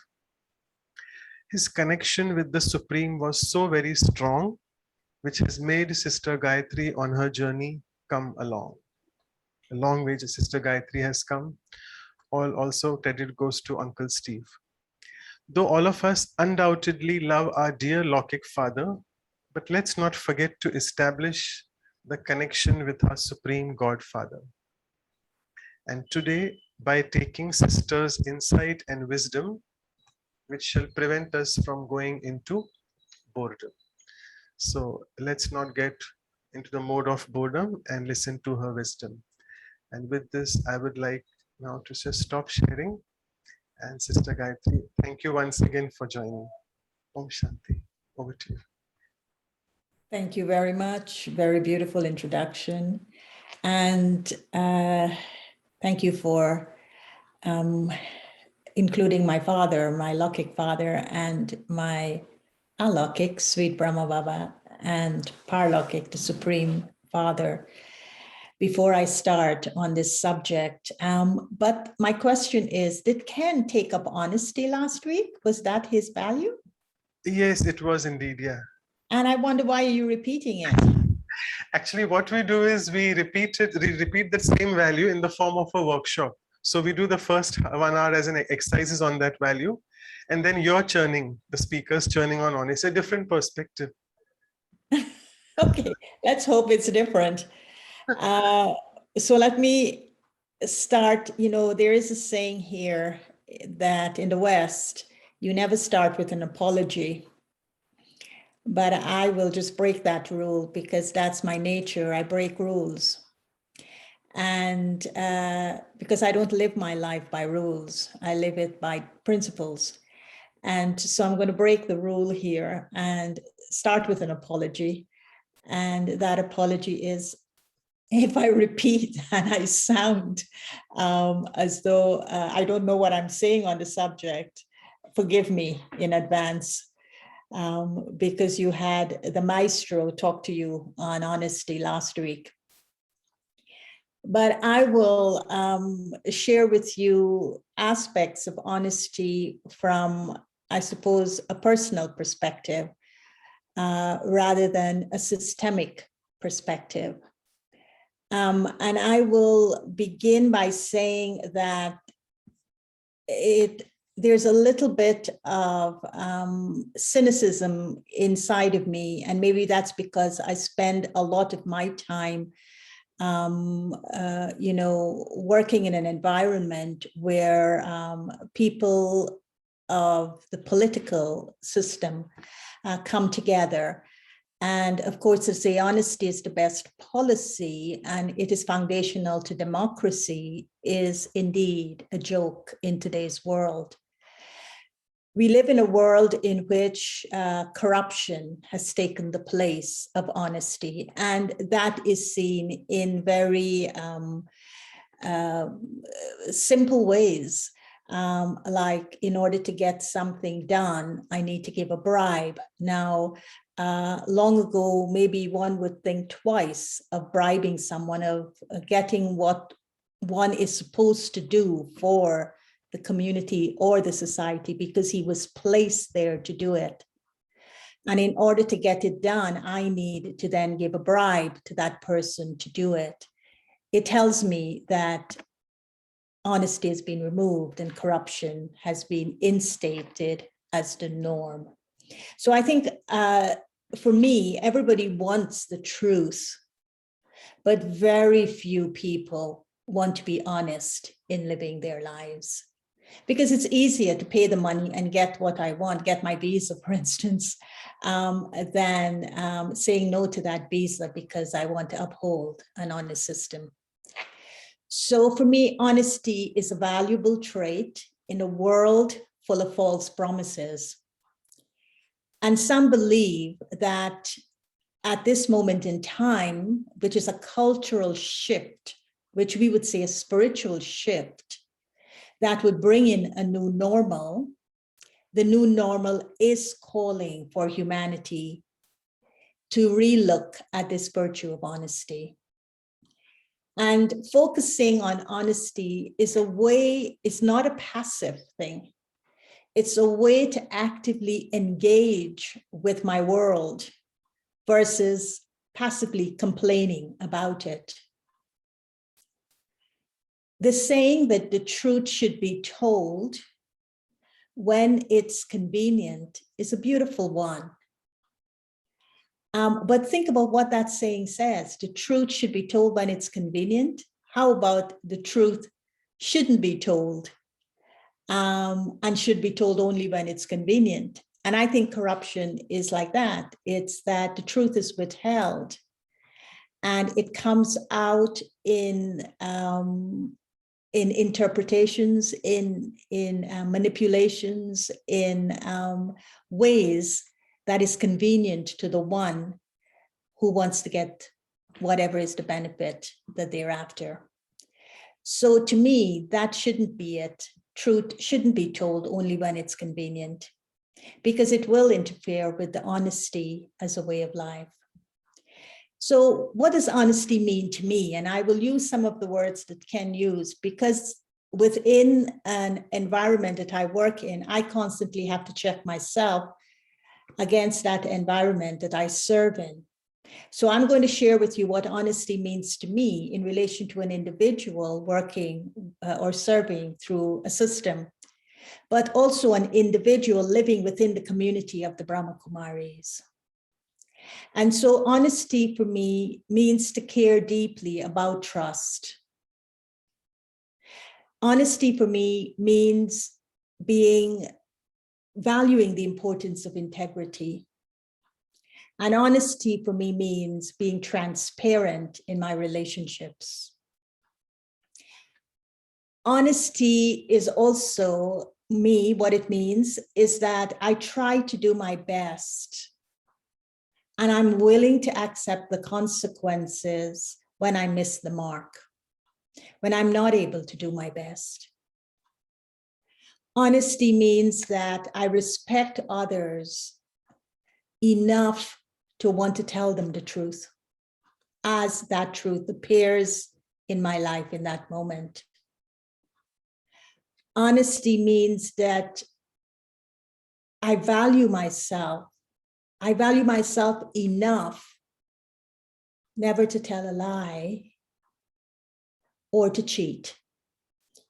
Speaker 8: His connection with the Supreme was so very strong, which has made Sister Gayatri on her journey come along. A long way Sister Gayatri has come. Also credit goes to Uncle Steve. Though all of us undoubtedly love our dear Lokik father, but let's not forget to establish the connection with our Supreme Godfather. And today, by taking Sister's insight and wisdom, which shall prevent us from going into boredom. So let's not get into the mode of boredom and listen to her wisdom. And with this, I would like now to just stop sharing. And Sister Gayatri, thank you once again for joining. Om Shanti. Over to you.
Speaker 9: Thank you very much. Very beautiful introduction. And thank you for including my father, my Lokik father, and my Alokik, Sweet Brahma Baba, and Parlokik, the Supreme Father, before I start on this subject. But my question is, did Ken take up honesty last week? Was that his value?
Speaker 8: Yes, it was indeed, yeah.
Speaker 9: And I wonder why are you repeating it?
Speaker 8: Actually, what we do is we repeat the same value in the form of a workshop. So we do the first 1 hour as an exercises on that value, and then you're churning, the speaker's churning on it's a different perspective.
Speaker 9: Okay, let's hope it's different. So let me start. You know, there is a saying here that in the West, you never start with an apology. But I will just break that rule because that's my nature. I break rules. And because I don't live my life by rules, I live it by principles. And so I'm going to break the rule here and start with an apology. And that apology is, if I repeat and I sound as though I don't know what I'm saying on the subject, forgive me in advance. Because you had the maestro talk to you on honesty last week. But I will share with you aspects of honesty from, I suppose, a personal perspective rather than a systemic perspective. And I will begin by saying that there's a little bit of cynicism inside of me, and maybe that's because I spend a lot of my time, you know, working in an environment where people of the political system come together. And of course, to say honesty is the best policy and it is foundational to democracy is indeed a joke in today's world. We live in a world in which corruption has taken the place of honesty, and that is seen in very simple ways. Like, in order to get something done, I need to give a bribe. Now, long ago, maybe one would think twice of bribing someone, of getting what one is supposed to do for the community or the society, because he was placed there to do it. And in order to get it done, I need to then give a bribe to that person to do it. It tells me that honesty has been removed and corruption has been instated as the norm. So I think for me, everybody wants the truth, but very few people want to be honest in living their lives. Because it's easier to pay the money and get what I want, get my visa, for instance, than saying no to that visa because I want to uphold an honest system. So for me, honesty is a valuable trait in a world full of false promises. And some believe that at this moment in time, which is a cultural shift, which we would say a spiritual shift, that would bring in a new normal. The new normal is calling for humanity to relook at this virtue of honesty. And focusing on honesty is a way, it's not a passive thing. It's a way to actively engage with my world versus passively complaining about it. The saying that the truth should be told when it's convenient is a beautiful one. But think about what that saying says. The truth should be told when it's convenient. How about the truth shouldn't be told and should be told only when it's convenient? And I think corruption is like that. It's that the truth is withheld and it comes out in interpretations, in manipulations, in ways that is convenient to the one who wants to get whatever is the benefit that they're after. So to me, that shouldn't be it. Truth shouldn't be told only when it's convenient, because it will interfere with the honesty as a way of life. So what does honesty mean to me? And I will use some of the words that Ken used, because within an environment that I work in, I constantly have to check myself against that environment that I serve in. So I'm going to share with you what honesty means to me in relation to an individual working or serving through a system, but also an individual living within the community of the Brahma Kumaris. And so honesty for me means to care deeply about trust. Honesty for me means valuing the importance of integrity. And honesty for me means being transparent in my relationships. Honesty is also me, what it means is that I try to do my best and I'm willing to accept the consequences when I miss the mark, when I'm not able to do my best. Honesty means that I respect others enough to want to tell them the truth as that truth appears in my life in that moment. Honesty means that I value myself. I value myself enough never to tell a lie or to cheat.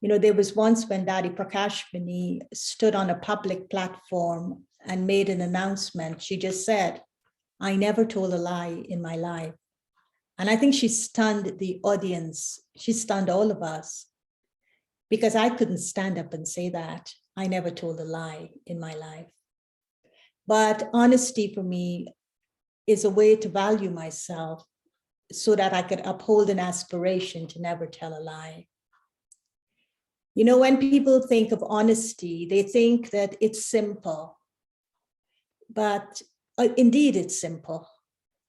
Speaker 9: You know, there was once when Dadi Prakashmani stood on a public platform and made an announcement. She just said, I never told a lie in my life. And I think she stunned the audience. She stunned all of us because I couldn't stand up and say that. I never told a lie in my life. But honesty for me is a way to value myself so that I could uphold an aspiration to never tell a lie. You know, when people think of honesty, they think that it's simple. But indeed, it's simple.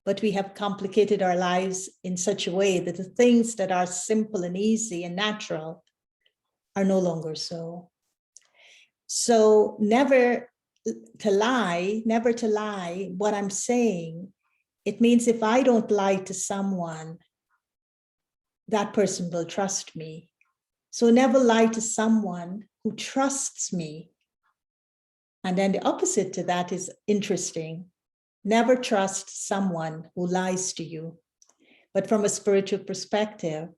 Speaker 9: But we have complicated our lives in such a way that the things that are simple and easy and natural are no longer so. So never to lie, what I'm saying, it means if I don't lie to someone, that person will trust me. So never lie to someone who trusts me. And then the opposite to that is interesting. Never trust someone who lies to you. But from a spiritual perspective,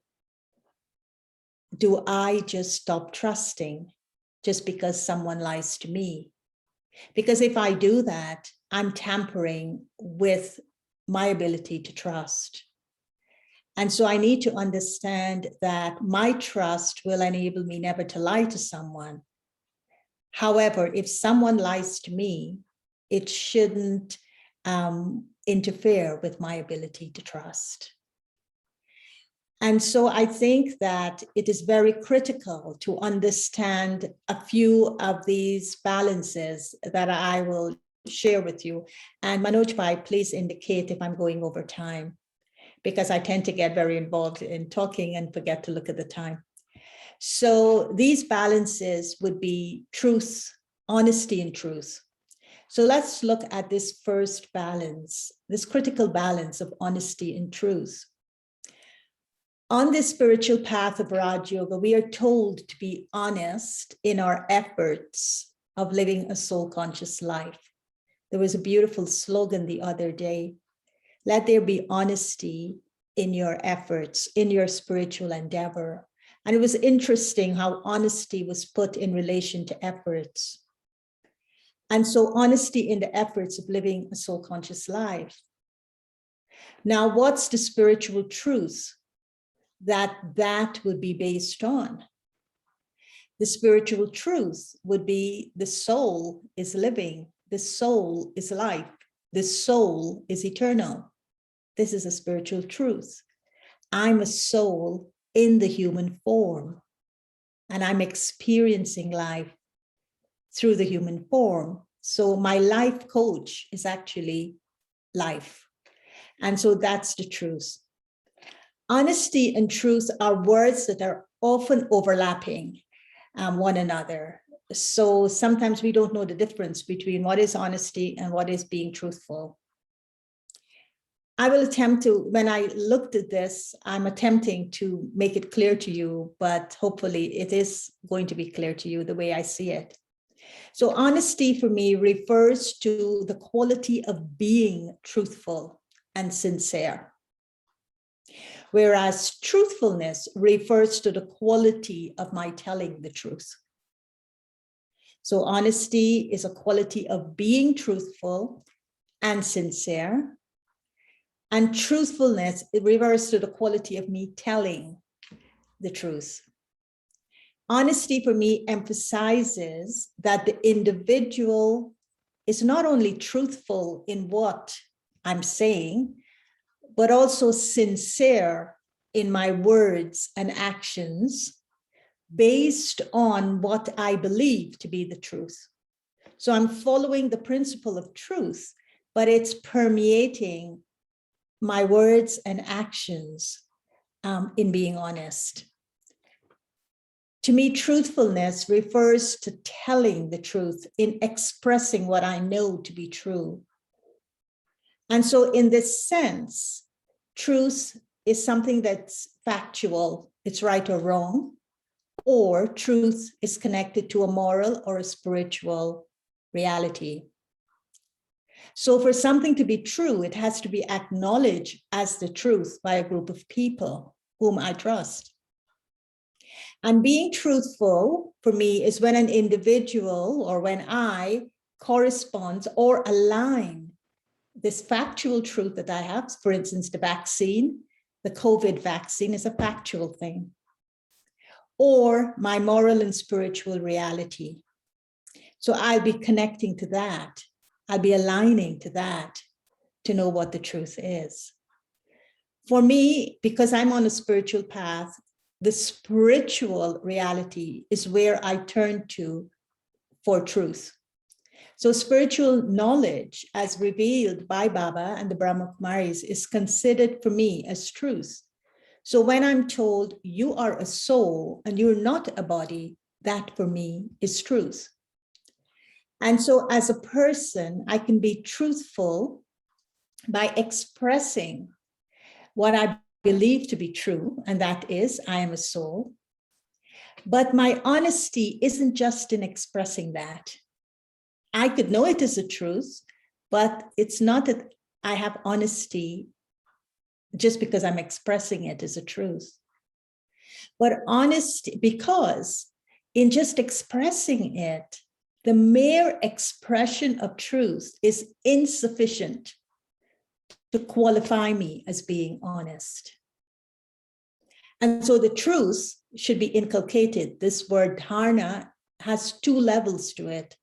Speaker 9: do I just stop trusting just because someone lies to me? Because if I do that, I'm tampering with my ability to trust. And so I need to understand that my trust will enable me never to lie to someone. However, if someone lies to me, it shouldn't interfere with my ability to trust. And so I think that it is very critical to understand a few of these balances that I will share with you. And Manoj Bhai, please indicate if I'm going over time, because I tend to get very involved in talking and forget to look at the time. So these balances would be truth, honesty and truth. So let's look at this first balance, this critical balance of honesty and truth. On this spiritual path of Raj Yoga, we are told to be honest in our efforts of living a soul conscious life. There was a beautiful slogan the other day: let there be honesty in your efforts, in your spiritual endeavor. And it was interesting how honesty was put in relation to efforts. And so honesty in the efforts of living a soul conscious life. Now, what's the spiritual truth that would be based on? The spiritual truth would be the soul is living, the soul is life, the soul is eternal. This is a spiritual truth. I'm a soul in the human form, and I'm experiencing life through the human form. So my life coach is actually life. And so that's the truth. Honesty and truth are words that are often overlapping one another. So sometimes we don't know the difference between what is honesty and what is being truthful. I will attempt to, when I looked at this, I'm attempting to make it clear to you, but hopefully it is going to be clear to you the way I see it. So honesty for me refers to the quality of being truthful and sincere, whereas truthfulness refers to the quality of my telling the truth. So honesty is a quality of being truthful and sincere, and truthfulness, it refers to the quality of me telling the truth. Honesty for me emphasizes that the individual is not only truthful in what I'm saying, but also sincere in my words and actions based on what I believe to be the truth. So I'm following the principle of truth, but it's permeating my words and actions in being honest. To me, truthfulness refers to telling the truth, in expressing what I know to be true. And so in this sense, truth is something that's factual, it's right or wrong, or truth is connected to a moral or a spiritual reality. So for something to be true, it has to be acknowledged as the truth by a group of people whom I trust. And being truthful for me is when an individual or when I correspond or align this factual truth that I have. For instance, the vaccine, the COVID vaccine is a factual thing, or my moral and spiritual reality. So I'll be connecting to that. I'll be aligning to that to know what the truth is. For me, because I'm on a spiritual path, the spiritual reality is where I turn to for truth. So spiritual knowledge, as revealed by Baba and the Brahma Kumaris, is considered for me as truth. So when I'm told you are a soul and you're not a body, that for me is truth. And so as a person, I can be truthful by expressing what I believe to be true, and that is I am a soul. But my honesty isn't just in expressing that. I could know it is a truth, But it's not that I have honesty just because I'm expressing it as a truth. But honesty, because in just expressing it, the mere expression of truth is insufficient to qualify me as being honest. And so the truth should be inculcated. This word dharna has two levels to it.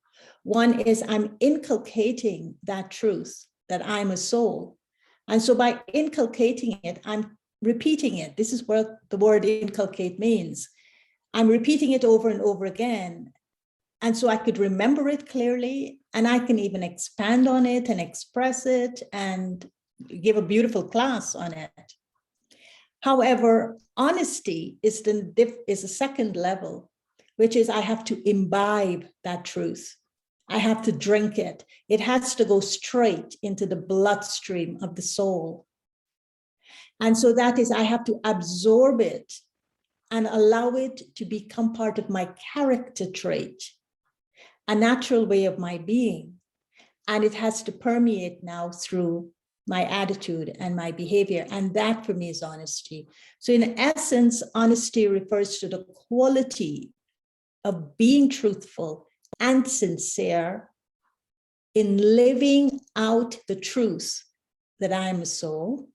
Speaker 9: One is I'm inculcating that truth, that I'm a soul. And so by inculcating it, I'm repeating it. This is what the word inculcate means. I'm repeating it over and over again. And so I could remember it clearly, and I can even expand on it and express it and give a beautiful class on it. However, honesty is a second level, which is I have to imbibe that truth. I have to drink it. It has to go straight into the bloodstream of the soul. And so that is, I have to absorb it and allow it to become part of my character trait, a natural way of my being. And it has to permeate now through my attitude and my behavior. And that for me is honesty. So in essence, honesty refers to the quality of being truthful and sincere in living out the truth that I am a soul.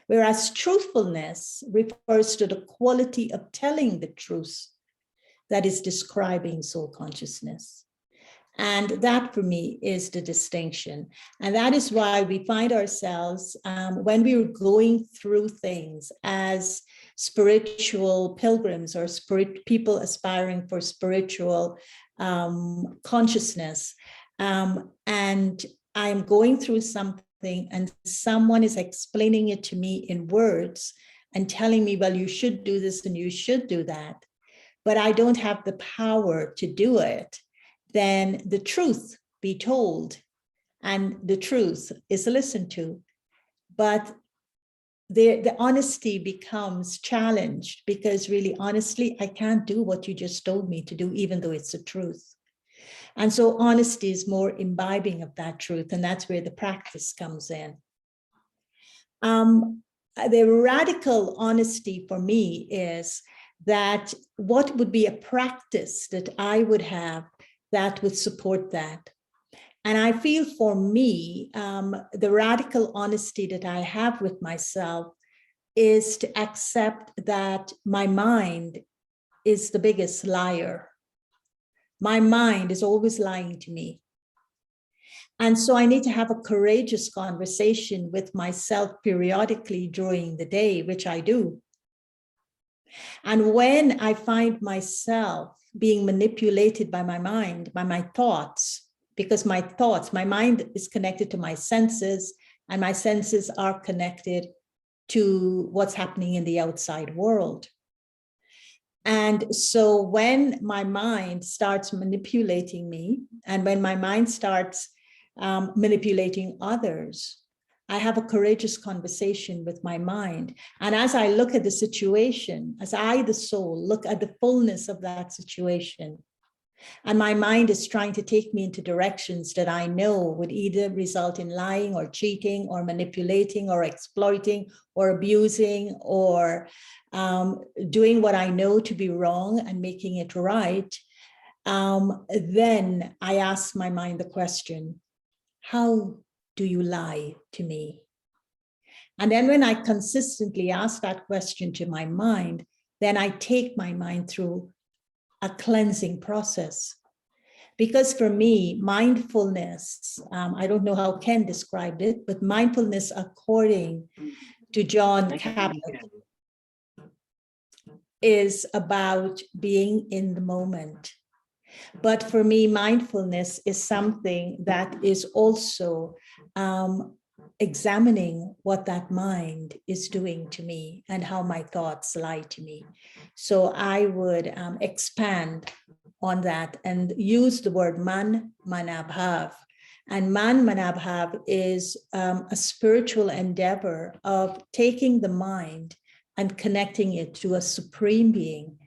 Speaker 9: Whereas truthfulness refers to the quality of telling the truth that is describing soul consciousness. And that for me is the distinction. And that is why we find ourselves when we were going through things as spiritual pilgrims or people aspiring for spiritual consciousness. And I'm going through something and someone is explaining it to me in words and telling me, well, you should do this and you should do that, but I don't have the power to do it. Then the truth be told and the truth is listened to. But the honesty becomes challenged because really, honestly, I can't do what you just told me to do, even though it's the truth. And so honesty is more imbibing of that truth, and that's where the practice comes in. The radical honesty for me is that what would be a practice that I would have that would support that. And I feel for me, the radical honesty that I have with myself is to accept that my mind is the biggest liar. My mind is always lying to me. And so I need to have a courageous conversation with myself periodically during the day, which I do. And when I find myself being manipulated by my mind, by my thoughts, because my mind is connected to my senses, and my senses are connected to what's happening in the outside world. And so when my mind starts manipulating me, and when my mind starts manipulating others, I have a courageous conversation with my mind. And as I look at the situation, as I, the soul, look at the fullness of that situation, and my mind is trying to take me into directions that I know would either result in lying or cheating or manipulating or exploiting or abusing or doing what I know to be wrong and making it right, then I ask my mind the question, how do you lie to me? And then when I consistently ask that question to my mind, then I take my mind through a cleansing process. Because for me, mindfulness, I don't know how Ken described it, but mindfulness, according to John Caput, is about being in the moment. But for me, mindfulness is something that is also examining what that mind is doing to me and how my thoughts lie to me. So I would expand on that and use the word man, manabhav. And man, manabhav is a spiritual endeavor of taking the mind and connecting it to a supreme being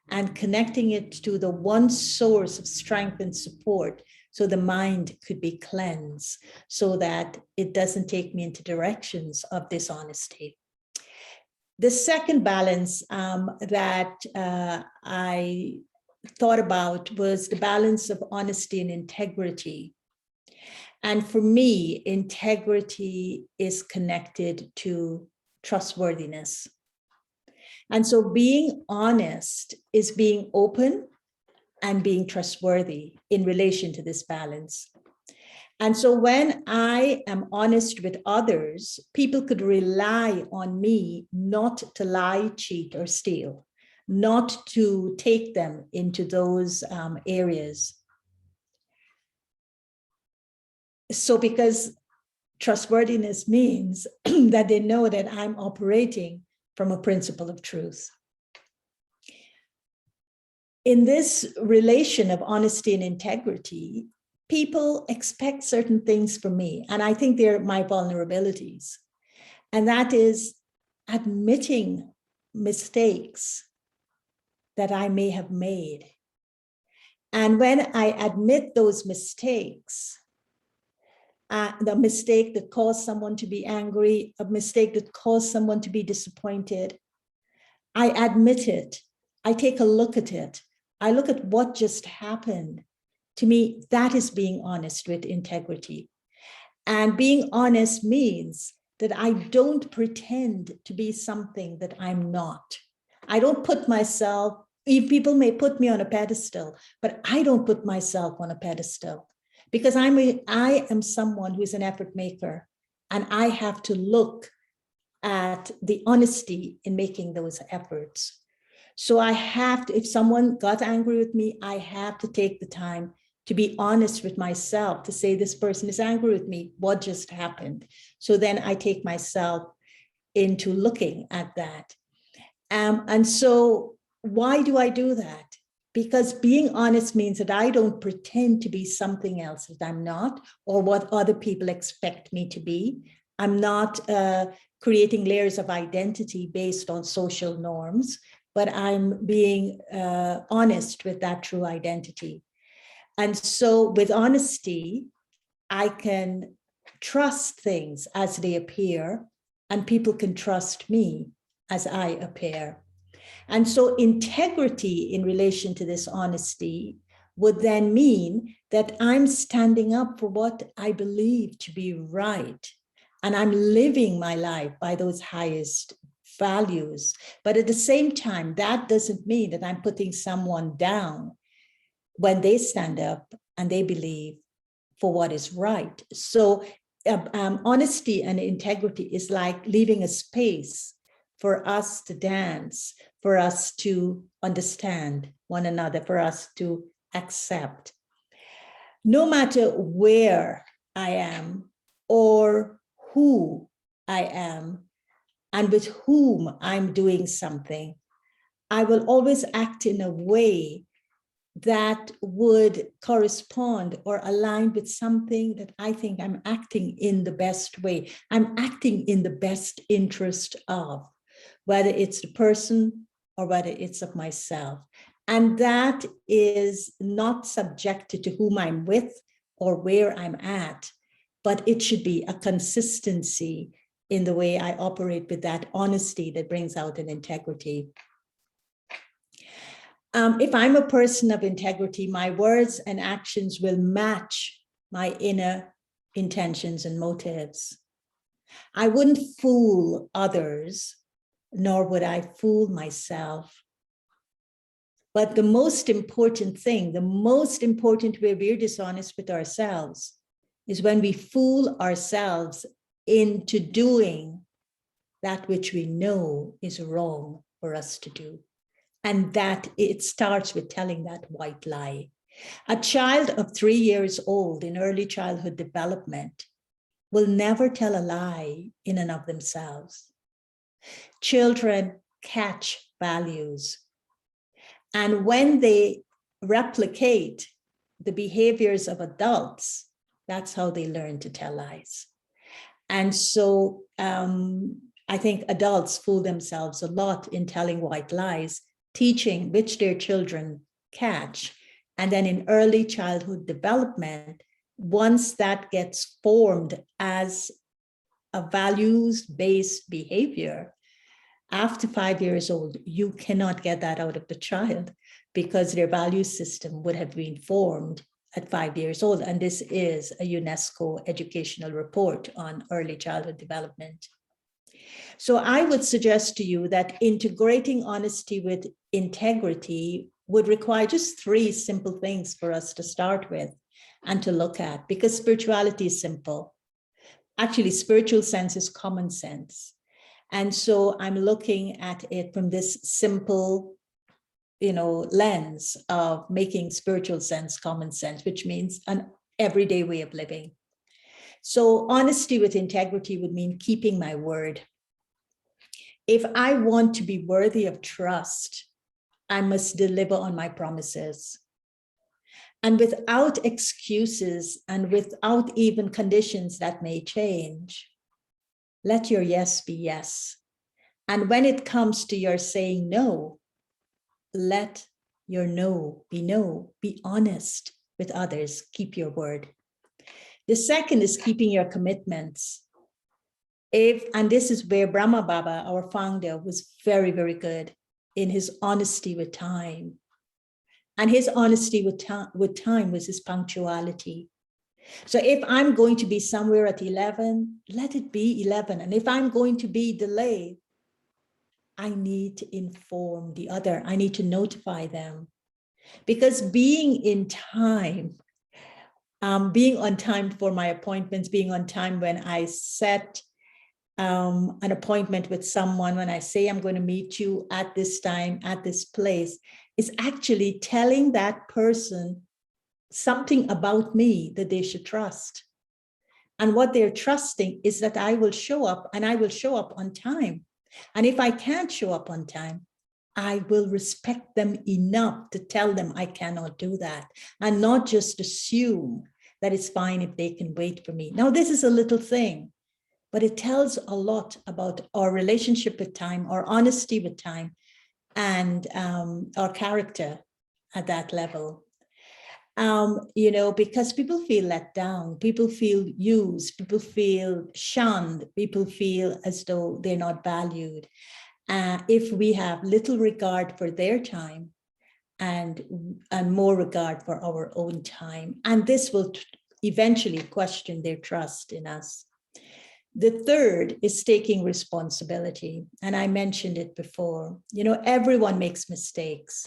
Speaker 9: and connecting it to the one source of strength and support so the mind could be cleansed, so that it doesn't take me into directions of dishonesty. The second balance that I thought about was the balance of honesty and integrity. And for me, integrity is connected to trustworthiness. And so being honest is being open and being trustworthy in relation to this balance. And so when I am honest with others, people could rely on me not to lie, cheat, or steal, not to take them into those areas. So because trustworthiness means that they know that I'm operating from a principle of truth. In this relation of honesty and integrity, people expect certain things from me, and I think they're my vulnerabilities. And that is admitting mistakes that I may have made. And when I admit those mistakes, the mistake that caused someone to be angry, a mistake that caused someone to be disappointed, I admit it. I take a look at it. I look at what just happened. To me, that is being honest with integrity. And being honest means that I don't pretend to be something that I'm not. I don't put myself, people may put me on a pedestal, but I don't put myself on a pedestal, because I am someone who is an effort maker, and I have to look at the honesty in making those efforts. So I have to, if someone got angry with me, I have to take the time to be honest with myself, to say, this person is angry with me, what just happened? So then I take myself into looking at that. And so why do I do that? Because being honest means that I don't pretend to be something else that I'm not, or what other people expect me to be. I'm not creating layers of identity based on social norms, but I'm being honest with that true identity. And so with honesty, I can trust things as they appear, and people can trust me as I appear. And so integrity in relation to this honesty would then mean that I'm standing up for what I believe to be right. And I'm living my life by those highest values. But at the same time, that doesn't mean that I'm putting someone down when they stand up and they believe for what is right. So honesty and integrity is like leaving a space for us to dance, for us to understand one another, for us to accept. No matter where I am or who I am and with whom I'm doing something, I will always act in a way that would correspond or align with something that I think I'm acting in the best way. I'm acting in the best interest of, whether it's the person or whether it's of myself. And that is not subjected to whom I'm with or where I'm at, but it should be a consistency in the way I operate with that honesty that brings out an integrity. If I'm a person of integrity, my words and actions will match my inner intentions and motives. I wouldn't fool others, nor would I fool myself. But the most important thing, the most important way we're dishonest with ourselves is when we fool ourselves into doing that which we know is wrong for us to do. And that it starts with telling that white lie. A child of 3 years old in early childhood development will never tell a lie in and of themselves. Children catch values. And when they replicate the behaviors of adults, that's how they learn to tell lies. And so I think adults fool themselves a lot in telling white lies, teaching which their children catch, And then in early childhood development, once that gets formed as a values-based behavior, after 5 years old, you cannot get that out of the child because their value system would have been formed at 5 years old. And this is a UNESCO educational report on early childhood development. So I would suggest to you that integrating honesty with integrity would require just 3 simple things for us to start with and to look at, because spirituality is simple. Actually, spiritual sense is common sense. And so I'm looking at it from this simple, lens of making spiritual sense common sense, which means an everyday way of living. So honesty with integrity would mean keeping my word. If I want to be worthy of trust, I must deliver on my promises. And without excuses and without even conditions that may change, let your yes be yes. And when it comes to your saying no, let your no. Be honest with others, keep your word. The second is keeping your commitments. And this is where Brahma Baba, our founder, was very, very good in his honesty with time. And his honesty with time was his punctuality. So if I'm going to be somewhere at 11, let it be 11. And if I'm going to be delayed, I need to inform the other. I need to notify them. Because being in time, being on time for my appointments, being on time when I set an appointment with someone, when I say I'm going to meet you at this time, at this place, is actually telling that person something about me that they should trust. And what they're trusting is that I will show up, and I will show up on time. And if I can't show up on time, I will respect them enough to tell them I cannot do that, and not just assume that it's fine if they can wait for me. Now, this is a little thing, but it tells a lot about our relationship with time, our honesty with time, and our character at that level. Because people feel let down, people feel used, people feel shunned, people feel as though they're not valued. If we have little regard for their time and more regard for our own time, and this will eventually question their trust in us. The third is taking responsibility. And I mentioned it before, everyone makes mistakes.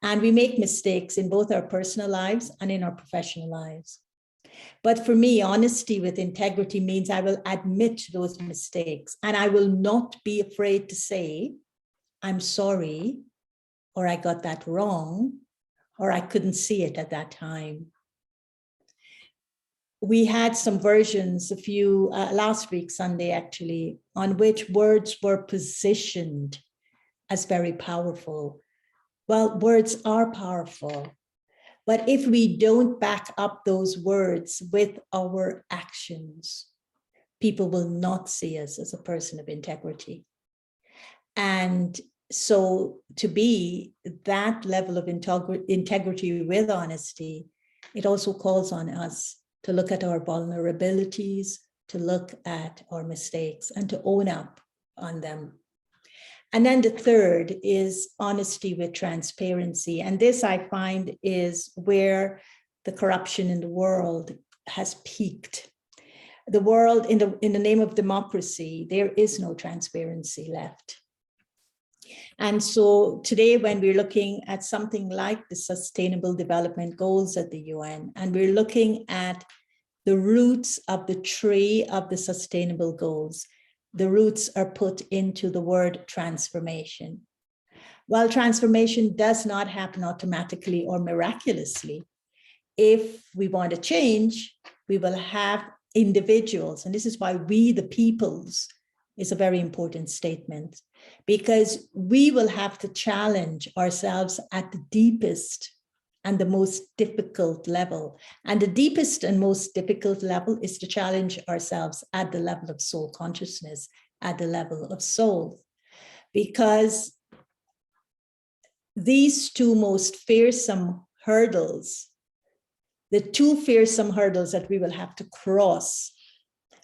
Speaker 9: And we make mistakes in both our personal lives and in our professional lives. But for me, honesty with integrity means I will admit those mistakes, and I will not be afraid to say, I'm sorry, or I got that wrong, or I couldn't see it at that time. We had some versions last week, Sunday actually, on which words were positioned as very powerful. Well, words are powerful, but if we don't back up those words with our actions, people will not see us as a person of integrity. And so to be that level of integrity with honesty, it also calls on us to look at our vulnerabilities, to look at our mistakes, and to own up on them. And then the third is honesty with transparency. And this, I find, is where the corruption in the world has peaked. The world, in the name of democracy, there is no transparency left. And so today, when we're looking at something like the Sustainable Development Goals at the UN, and we're looking at the roots of the tree of the Sustainable Goals, the roots are put into the word transformation. While transformation does not happen automatically or miraculously, if we want to change, we will have individuals, and this is why we, the peoples, is a very important statement, because we will have to challenge ourselves at the deepest and the most difficult level. And the deepest and most difficult level is to challenge ourselves at the level of soul consciousness, at the level of soul. Because these two most fearsome hurdles, the two fearsome hurdles that we will have to cross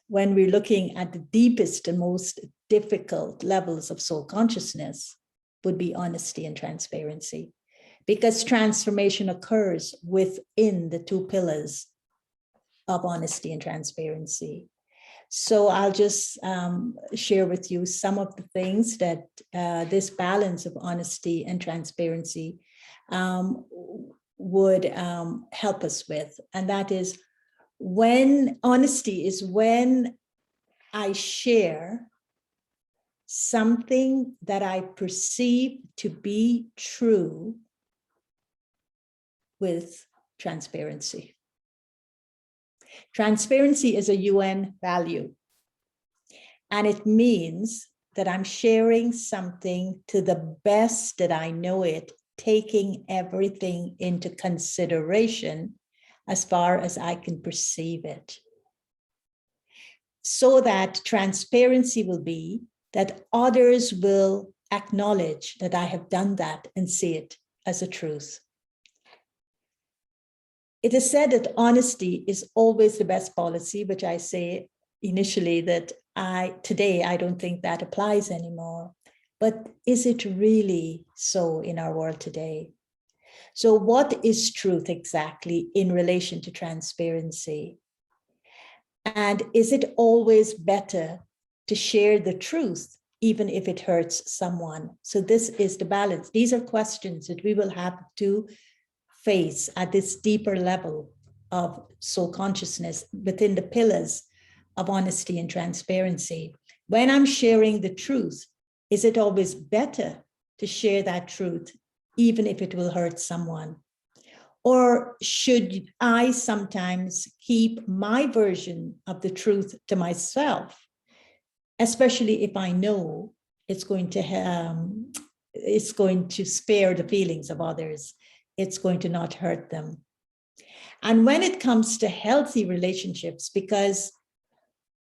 Speaker 9: when we're looking at the deepest and most difficult levels of soul consciousness would be honesty and transparency, because transformation occurs within the two pillars of honesty and transparency. So I'll just share with you some of the things that this balance of honesty and transparency would help us with. And that is, when honesty is when I share something that I perceive to be true with transparency. Transparency is a UN value, and it means that I'm sharing something to the best that I know it, taking everything into consideration as far as I can perceive it. So that transparency will be that others will acknowledge that I have done that and see it as a truth. It is said that honesty is always the best policy, which I say initially that today I don't think that applies anymore. But is it really so in our world today? So what is truth exactly in relation to transparency? And is it always better to share the truth, even if it hurts someone? So this is the balance. These are questions that we will have to face at this deeper level of soul consciousness within the pillars of honesty and transparency. When I'm sharing the truth, is it always better to share that truth, even if it will hurt someone? Or should I sometimes keep my version of the truth to myself, especially if I know it's going to spare the feelings of others, it's going to not hurt them? And when it comes to healthy relationships, because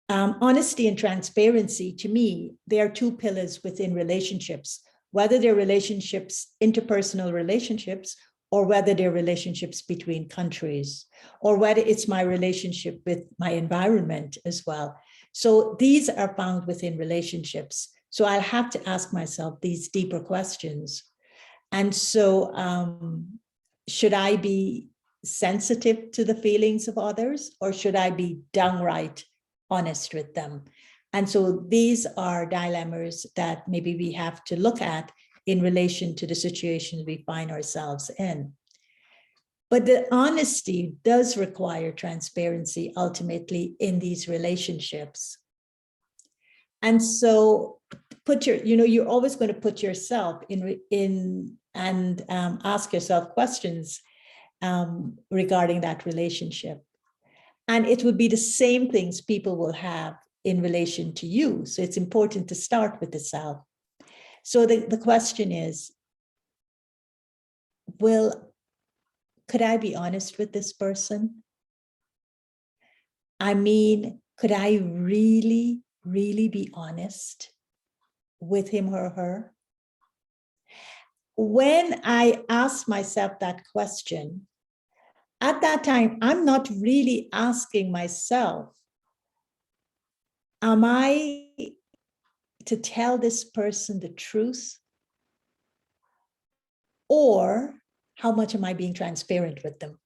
Speaker 9: honesty and transparency, to me, they are two pillars within relationships, whether they're relationships, interpersonal relationships, or whether they're relationships between countries, or whether it's my relationship with my environment as well. So these are found within relationships. So I'll have to ask myself these deeper questions. And so should I be sensitive to the feelings of others, or should I be downright honest with them? And so these are dilemmas that maybe we have to look at in relation to the situation we find ourselves in. But the honesty does require transparency ultimately in these relationships. And so you're always going to put yourself in and ask yourself questions regarding that relationship. And it would be the same things people will have in relation to you. So it's important to start with the self. So the question is, could I be honest with this person? I mean, could I really, really be honest with him or her? When I ask myself that question, at that time, I'm not really asking myself, am I to tell this person the truth? Or how much am I being transparent with them?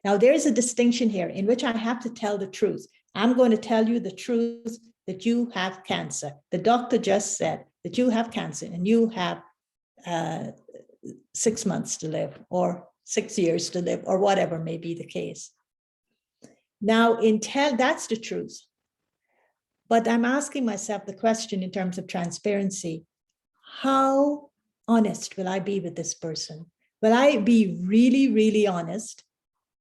Speaker 9: Now, there is a distinction here in which I have to tell the truth. I'm going to tell you the truth that you have cancer. The doctor just said that you have cancer and you have 6 months to live, or 6 years to live, or whatever may be the case. Now, that's the truth. But I'm asking myself the question in terms of transparency: how honest will I be with this person? Will I be really, really honest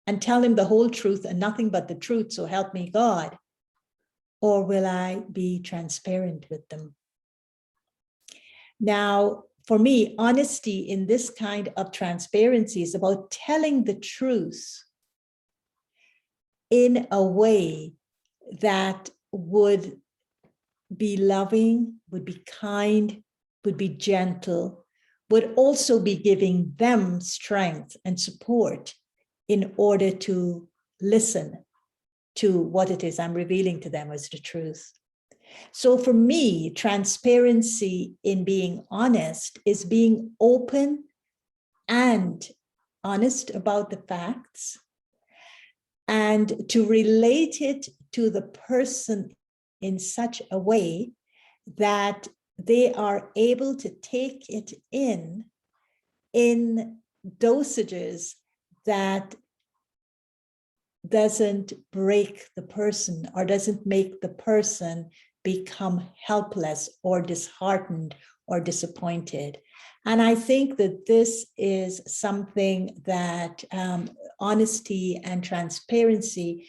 Speaker 9: and tell him the whole truth and nothing but the truth, so help me God? Or will I be transparent with them? Now, for me, honesty in this kind of transparency is about telling the truth in a way that would be loving, would be kind, would be gentle, would also be giving them strength and support in order to listen to what it is I'm revealing to them as the truth. So for me, transparency in being honest is being open and honest about the facts, and to relate it to the person in such a way that they are able to take it in dosages that doesn't break the person or doesn't make the person become helpless or disheartened or disappointed. And I think that this is something that honesty and transparency,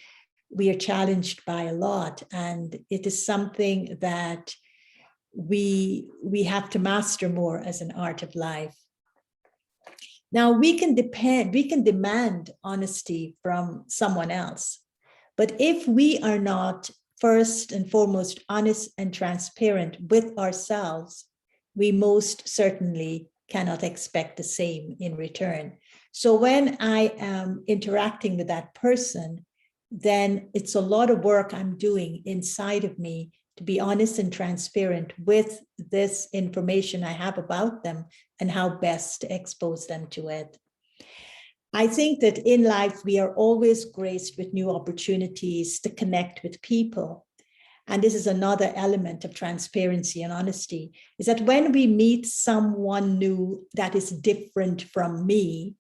Speaker 9: we are challenged by a lot. And it is something that we have to master more as an art of life. Now we can demand honesty from someone else, but if we are not first and foremost honest and transparent with ourselves, we most certainly cannot expect the same in return. So when I am interacting with that person, then it's a lot of work I'm doing inside of me to be honest and transparent with this information I have about them and how best to expose them to it. I think that in life, we are always graced with new opportunities to connect with people. And this is another element of transparency and honesty, is that when we meet someone new that is different from me,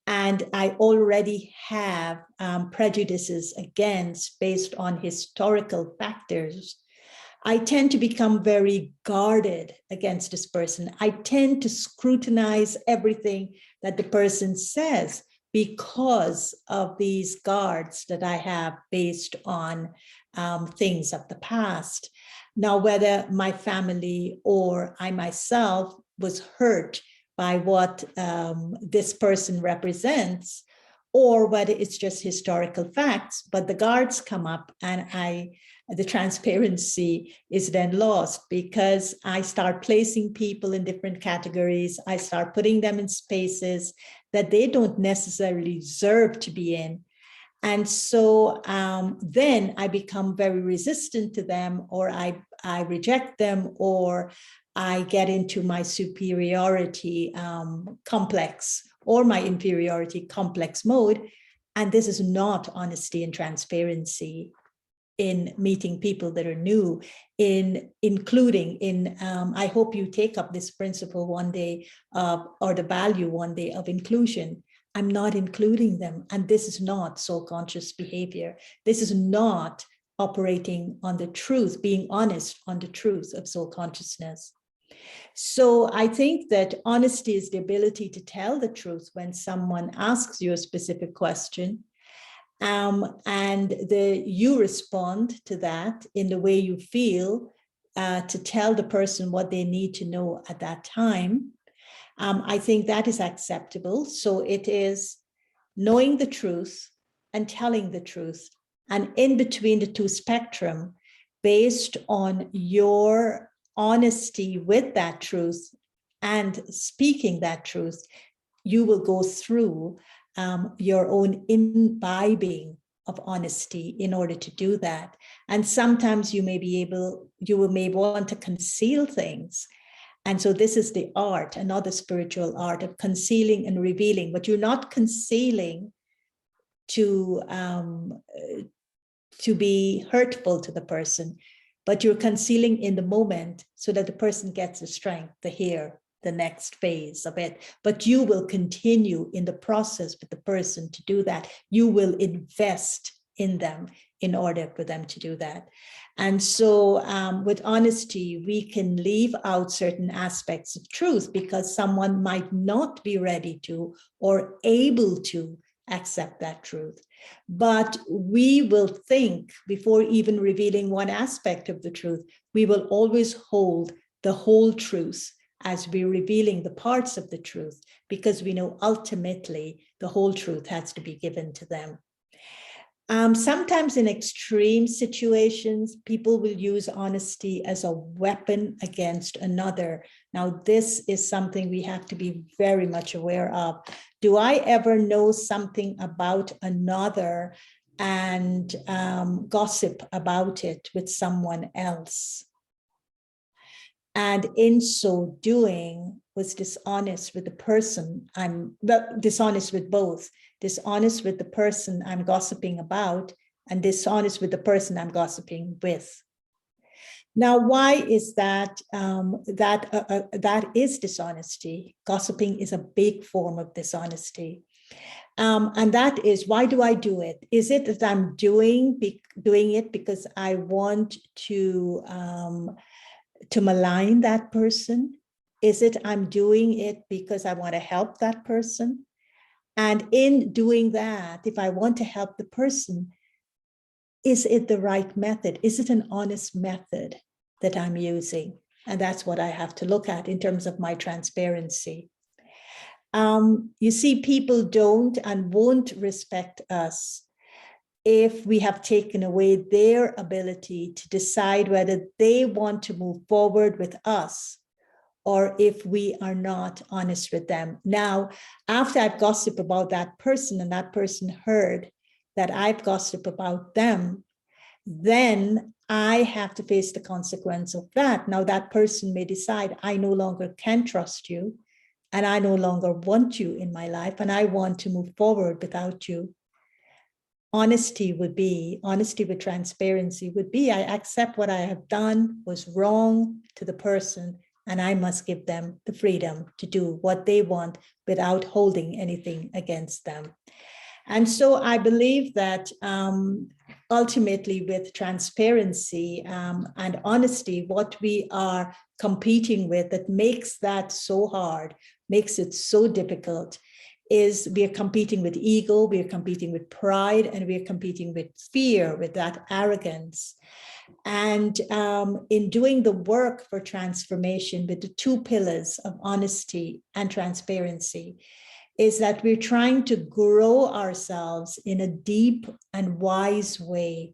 Speaker 9: and I already have prejudices against based on historical factors, I tend to become very guarded against this person. I tend to scrutinize everything that the person says because of these guards that I have based on things of the past. Now, whether my family or I myself was hurt by what this person represents, or whether it's just historical facts, but the guards come up and the transparency is then lost because I start placing people in different categories. I start putting them in spaces that they don't necessarily deserve to be in. And so then I become very resistant to them, or I reject them, or I get into my superiority complex or my inferiority complex mode. And this is not honesty and transparency in meeting people that are new, including I hope you take up this principle one day, or the value one day of inclusion. I'm not including them. And this is not soul conscious behavior. This is not operating on the truth, being honest on the truth of soul consciousness. So I think that honesty is the ability to tell the truth when someone asks you a specific question, and you respond to that in the way you feel, to tell the person what they need to know at that time. I think that is acceptable. So it is knowing the truth and telling the truth, and in between the two spectrum, based on your honesty with that truth and speaking that truth, you will go through your own imbibing of honesty in order to do that. And sometimes you may want to conceal things. And so this is the art, another spiritual art of concealing and revealing, but you're not concealing to be hurtful to the person, but you're concealing in the moment so that the person gets the strength to hear the next phase of it. But you will continue in the process with the person to do that. You will invest in them in order for them to do that. And so with honesty, we can leave out certain aspects of truth because someone might not be ready to or able to accept that truth. But we will think, before even revealing one aspect of the truth, we will always hold the whole truth as we're revealing the parts of the truth, because we know ultimately the whole truth has to be given to them. Sometimes in extreme situations, people will use honesty as a weapon against another. Now, this is something we have to be very much aware of. Do I ever know something about another and gossip about it with someone else? And in so doing, was dishonest with the person dishonest with both, dishonest with the person I'm gossiping about and dishonest with the person I'm gossiping with. Now, why is that? That is dishonesty. Gossiping is a big form of dishonesty. And that is, why do I do it? Is it that I'm doing it because I want to malign that person? Is it I'm doing it because I want to help that person? And in doing that, if I want to help the person, is it the right method? Is it an honest method that I'm using? And that's what I have to look at in terms of my transparency. You see, people don't and won't respect us if we have taken away their ability to decide whether they want to move forward with us or if we are not honest with them. Now, after I've gossiped about that person and that person heard that I've gossiped about them, then I have to face the consequence of that. Now, that person may decide, I no longer can trust you, and I no longer want you in my life, and I want to move forward without you. Honesty with transparency would be, I accept what I have done was wrong to the person, and I must give them the freedom to do what they want without holding anything against them. And so I believe that ultimately with transparency and honesty, what we are competing with that makes that so hard, makes it so difficult, is we are competing with ego, we are competing with pride, and we are competing with fear, with that arrogance. And in doing the work for transformation with the two pillars of honesty and transparency, is that we're trying to grow ourselves in a deep and wise way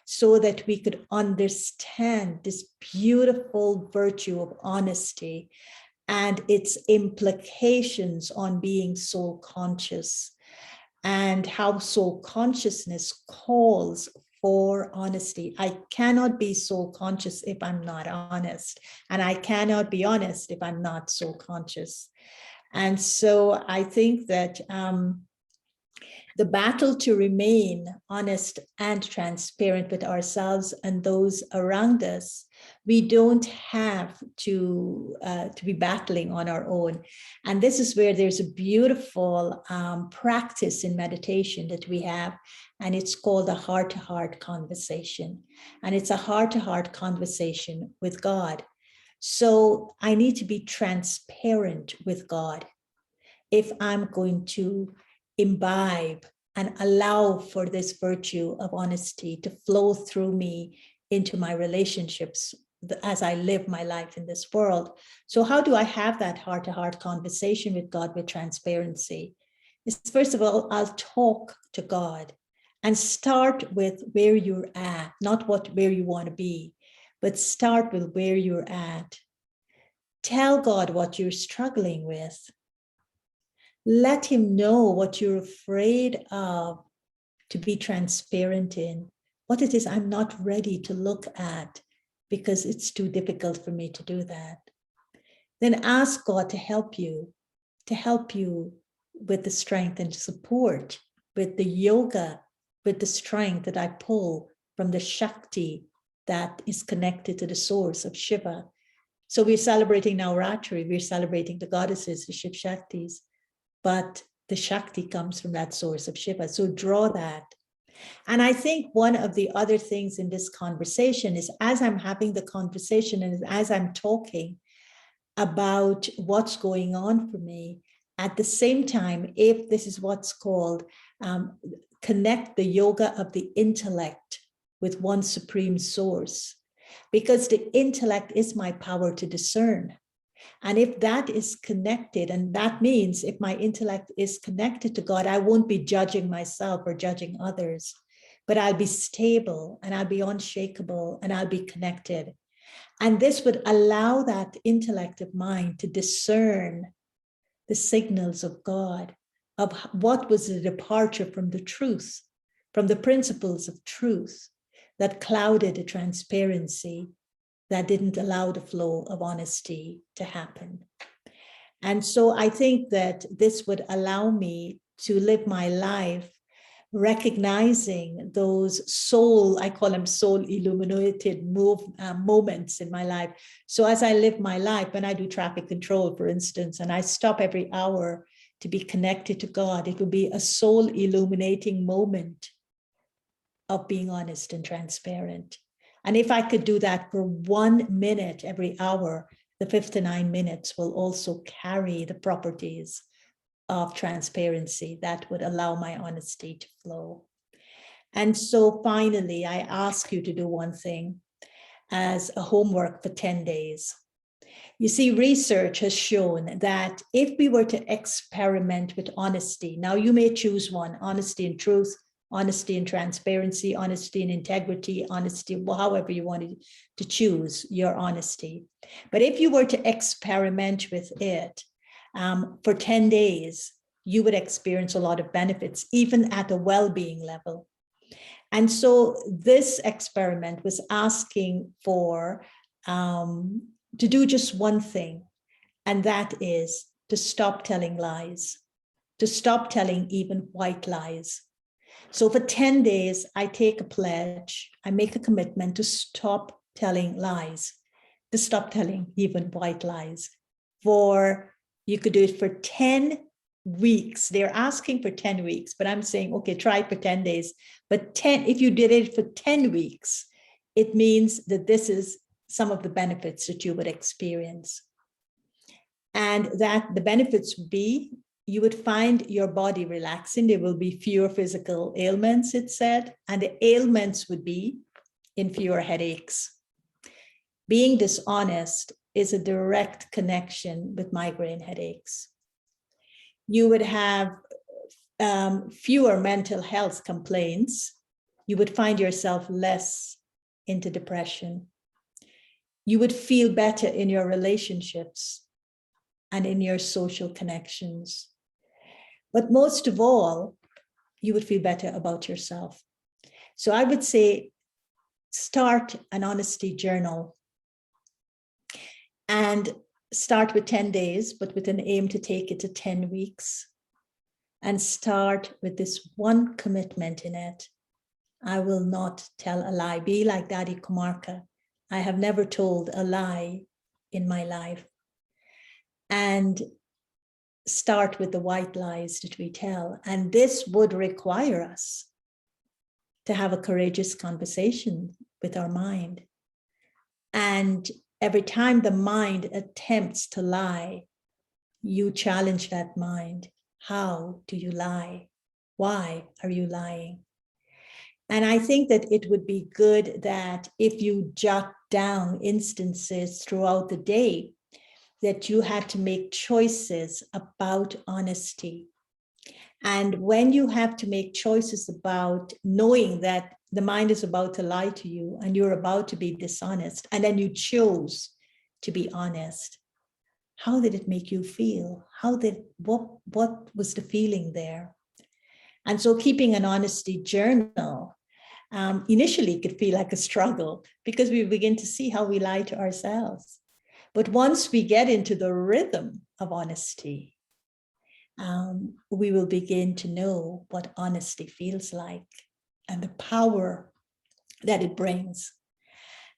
Speaker 9: so that we could understand this beautiful virtue of honesty and its implications on being soul conscious, and how soul consciousness calls for honesty. I cannot be soul conscious if I'm not honest, and I cannot be honest if I'm not soul conscious. And so I think that the battle to remain honest and transparent with ourselves and those around us, we don't have to be battling on our own. And this is where there's a beautiful practice in meditation that we have, and it's called a heart-to-heart conversation. And it's a heart-to-heart conversation with God. So I need to be transparent with God if I'm going to imbibe and allow for this virtue of honesty to flow through me into my relationships as I live my life in this world. So how do I have that heart-to-heart conversation with God with transparency? Is first of all, I'll talk to God and start with where you're at, not where you want to be, but start with where you're at. Tell God what you're struggling with. Let him know what you're afraid of to be transparent in, what it is I'm not ready to look at because it's too difficult for me to do that. Then ask God to help you with the strength and support, with the yoga, with the strength that I pull from the Shakti that is connected to the source of Shiva. So we're celebrating Navratri, we're celebrating the goddesses, the Shiv Shaktis, but the Shakti comes from that source of Shiva. So draw that. And I think one of the other things in this conversation is, as I'm having the conversation and as I'm talking about what's going on for me, at the same time, if this is what's called connect the yoga of the intellect with one supreme source, because the intellect is my power to discern. And if that is connected, and that means if my intellect is connected to God, I won't be judging myself or judging others, but I'll be stable and I'll be unshakable and I'll be connected. And this would allow that intellect of mind to discern the signals of God, of what was the departure from the truth, from the principles of truth that clouded the transparency, that didn't allow the flow of honesty to happen. And so I think that this would allow me to live my life recognizing those soul, I call them soul illuminated moments in my life. So as I live my life, when I do traffic control, for instance, and I stop every hour to be connected to God, it will be a soul illuminating moment of being honest and transparent. And if I could do that for 1 minute every hour, the 59 minutes will also carry the properties of transparency that would allow my honesty to flow. And so finally, I ask you to do one thing as a homework for 10 days. You see, research has shown that if we were to experiment with honesty, now you may choose one, honesty and truth, honesty and transparency, honesty and integrity, honesty, however you wanted to choose your honesty. But if you were to experiment with it, for 10 days, you would experience a lot of benefits, even at a well-being level. And so this experiment was asking for to do just one thing, and that is to stop telling lies, to stop telling even white lies. So for 10 days, I take a pledge, I make a commitment to stop telling lies, to stop telling even white lies. You could do it for 10 weeks. They're asking for 10 weeks, but I'm saying, okay, try it for 10 days. But if you did it for 10 weeks, it means that this is some of the benefits that you would experience. And that the benefits would be, you would find your body relaxing. There will be fewer physical ailments, it said, and the ailments would be in fewer headaches. Being dishonest is a direct connection with migraine headaches. You would have fewer mental health complaints. You would find yourself less into depression. You would feel better in your relationships and in your social connections. But most of all, you would feel better about yourself. So I would say, start an honesty journal. And start with 10 days, but with an aim to take it to 10 weeks. And start with this one commitment in it. I will not tell a lie. Be like Daddy Kumarka. I have never told a lie in my life. And start with the white lies that we tell. And this would require us to have a courageous conversation with our mind. And every time the mind attempts to lie, you challenge that mind. How do you lie? Why are you lying? And I think that it would be good that if you jot down instances throughout the day, that you had to make choices about honesty. And when you have to make choices about knowing that the mind is about to lie to you and you're about to be dishonest, and then you chose to be honest, how did it make you feel? What was the feeling there? And so keeping an honesty journal initially could feel like a struggle because we begin to see how we lie to ourselves. But once we get into the rhythm of honesty, we will begin to know what honesty feels like and the power that it brings.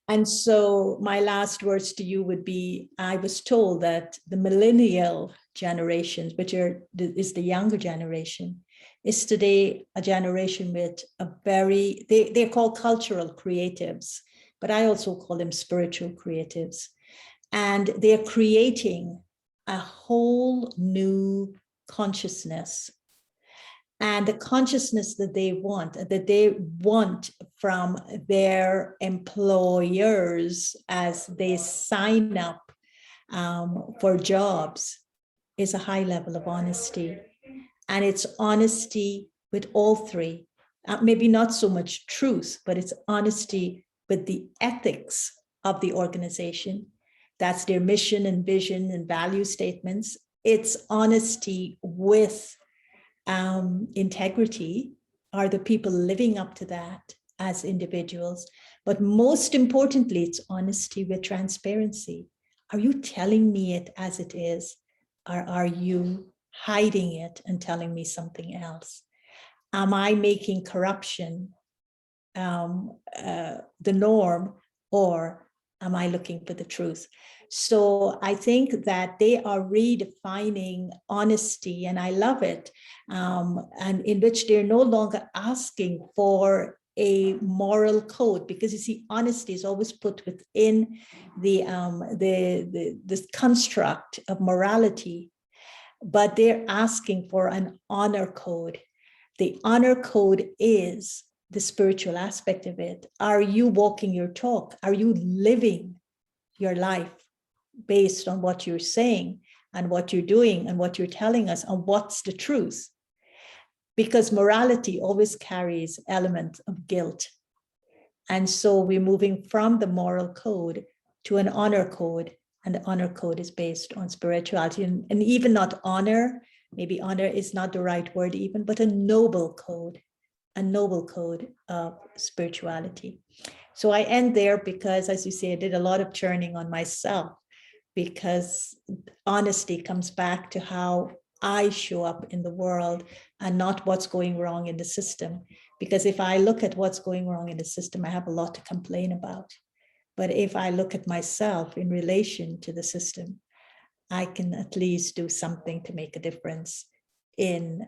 Speaker 9: And so my last words to you would be, I was told that the millennial generations, which is the younger generation, is today a generation with a very, they're called cultural creatives, but I also call them spiritual creatives. And they're creating a whole new consciousness. And the consciousness that they want from their employers as they sign up for jobs is a high level of honesty. And it's honesty with all three, maybe not so much truth, but it's honesty with the ethics of the organization. That's their mission and vision and value statements. It's honesty with integrity. Are the people living up to that as individuals? But most importantly, it's honesty with transparency. Are you telling me it as it is? Or are you hiding it and telling me something else? Am I making corruption the norm, or am I looking for the truth? So I think that they are redefining honesty, and I love it, and in which they're no longer asking for a moral code, because you see, honesty is always put within this construct of morality, but they're asking for an honor code. The honor code is the spiritual aspect of it. Are you walking your talk? Are you living your life based on what you're saying and what you're doing and what you're telling us, and what's the truth? Because morality always carries elements of guilt. And so we're moving from the moral code to an honor code, and the honor code is based on spirituality, and even not honor, maybe honor is not the right word even, but a noble code of spirituality. So I end there because, as you say, I did a lot of churning on myself, because honesty comes back to how I show up in the world and not what's going wrong in the system. Because if I look at what's going wrong in the system, I have a lot to complain about. But if I look at myself in relation to the system, I can at least do something to make a difference in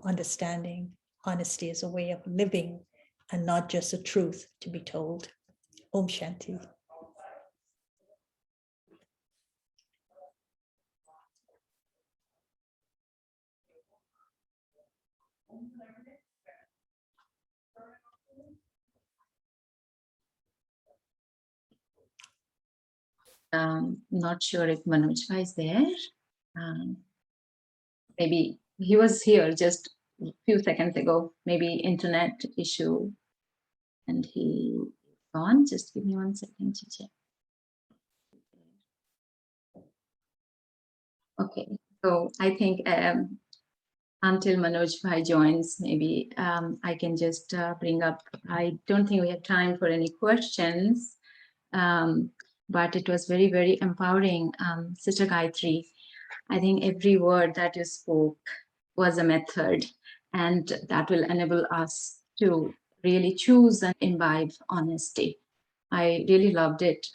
Speaker 9: understanding honesty as a way of living and not just a truth to be told. Om Shanti.
Speaker 10: Not sure if Manoj Bhai is there. Maybe he was here just a few seconds ago, maybe internet issue, and he gone. Just give me 1 second to check. Okay, so I think until Manoj Bhai joins, maybe I can just bring up, I don't think we have time for any questions, but it was very, very empowering. Sister Gayatri, I think every word that you spoke was a method, and that will enable us to really choose and imbibe honesty. I really loved it.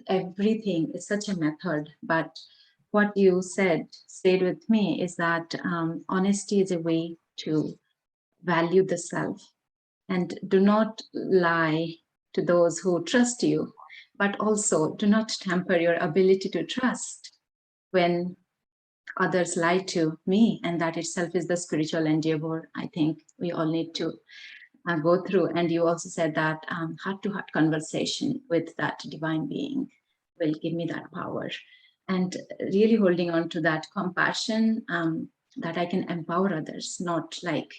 Speaker 10: Everything is such a method, but what you said stayed with me is that honesty is a way to value the self, and do not lie to those who trust you, but also do not temper your ability to trust when others lie to me, and that itself is the spiritual endeavor I think we all need to go through. And you also said that heart-to-heart conversation with that divine being will give me that power, and really holding on to that compassion, that I can empower others, not like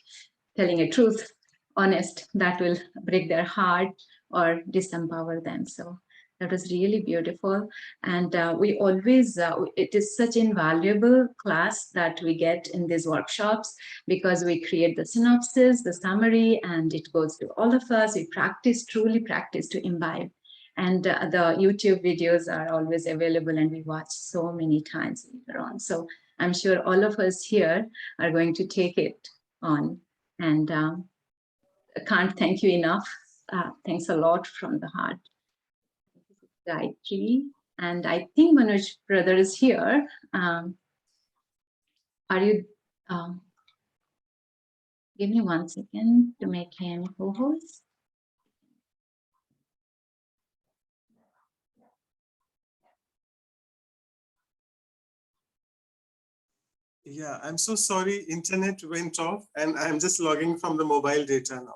Speaker 10: telling a truth, honest, that will break their heart or disempower them. So that was really beautiful. And we always, it is such invaluable class that we get in these workshops, because we create the synopsis, the summary, and it goes to all of us. We practice, truly practice to imbibe. And the YouTube videos are always available, and we watch so many times later on. So I'm sure all of us here are going to take it on. And I can't thank you enough. Thanks a lot from the heart. Gayatri, and I think Manoj brother is here. Are you? Give me 1 second to make him co-host.
Speaker 8: Yeah, I'm so sorry, internet went off and I'm just logging from the mobile data now.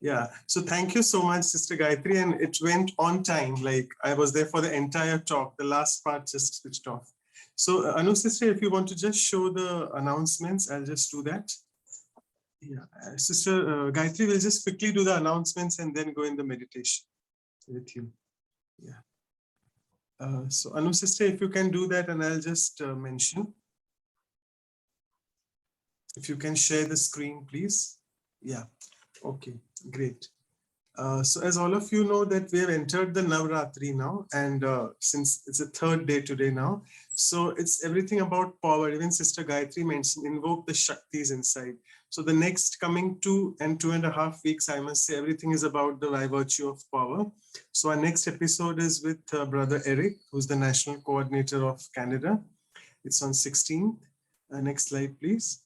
Speaker 8: Yeah, so thank you so much, Sister Gayatri, and it went on time. Like I was there for the entire talk. The last part just switched off. So Anu sister, if you want to just show the announcements, I'll just do that. Yeah, Sister Gayatri will just quickly do the announcements and then go in the meditation with you. Yeah. So Anu sister, if you can do that, and I'll just mention. If you can share the screen, please. Yeah. Okay, great. So as all of you know that we have entered the Navratri now, and since it's the third day today now, so it's everything about power. Even Sister Gayatri mentioned, invoke the Shaktis inside. So the next coming 2.5 weeks, I must say, everything is about the by virtue of power. So our next episode is with Brother Eric, who's the National Coordinator of Canada. It's on 16th. Next slide, please.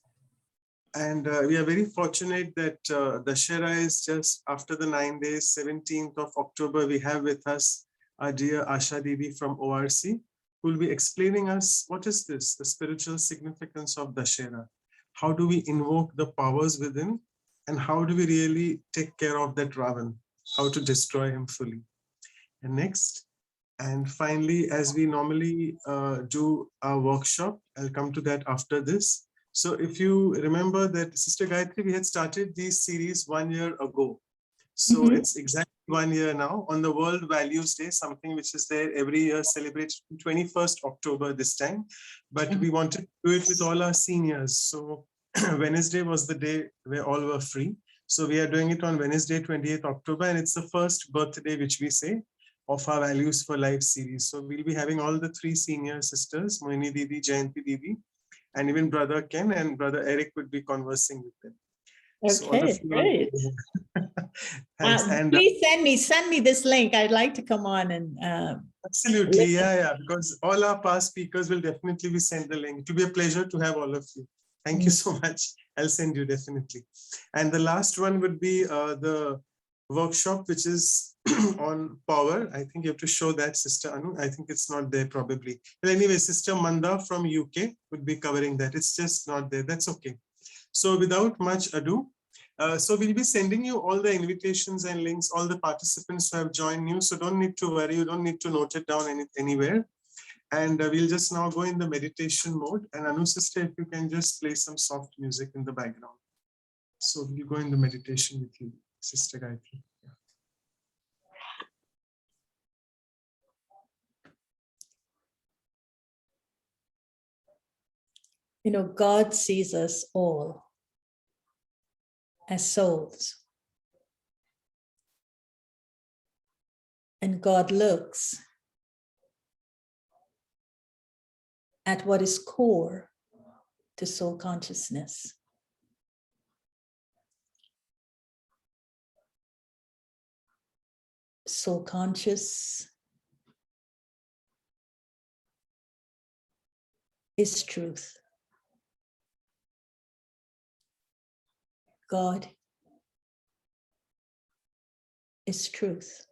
Speaker 8: And we are very fortunate that Dashera is just after the 9 days, 17th of October, we have with us our dear Asha Devi from ORC, who will be explaining us what is this, the spiritual significance of Dashera. How do we invoke the powers within, and how do we really take care of that Ravan, how to destroy him fully. And next. And finally, as we normally do our workshop, I'll come to that after this. So if you remember that Sister Gayatri, we had started this series 1 year ago. So it's exactly 1 year now on the World Values Day, something which is there every year, celebrated 21st October this time. But we wanted to do it with all our seniors. So Wednesday was the day where all were free. So we are doing it on Wednesday, 28th October, and it's the first birthday, which we say, of our Values for Life series. So we'll be having all the 3 senior sisters, Moini Didi, Jayanti Didi, and even Brother Ken and Brother Eric would be conversing with them.
Speaker 9: Okay, great.
Speaker 8: Thanks. And
Speaker 9: please send me this link. I'd like to come on and
Speaker 8: absolutely, yeah, because all our past speakers will definitely be sent the link. It will be a pleasure to have all of you. Thank you so much. I'll send you definitely. And the last one would be the workshop, which is on power. I think you have to show that, Sister Anu. I think it's not there probably. But anyway, Sister Manda from UK would be covering that. It's just not there. That's okay. So without much ado, so we'll be sending you all the invitations and links, all the participants who have joined you. So don't need to worry. You don't need to note it down anywhere. And we'll just now go in the meditation mode. And Anu sister, if you can just play some soft music in the background. So we'll go in the meditation with you, Sister Gayatri. Yeah.
Speaker 9: You know, God sees us all as souls. And God looks at what is core to soul consciousness. Soul conscious is truth. God is truth.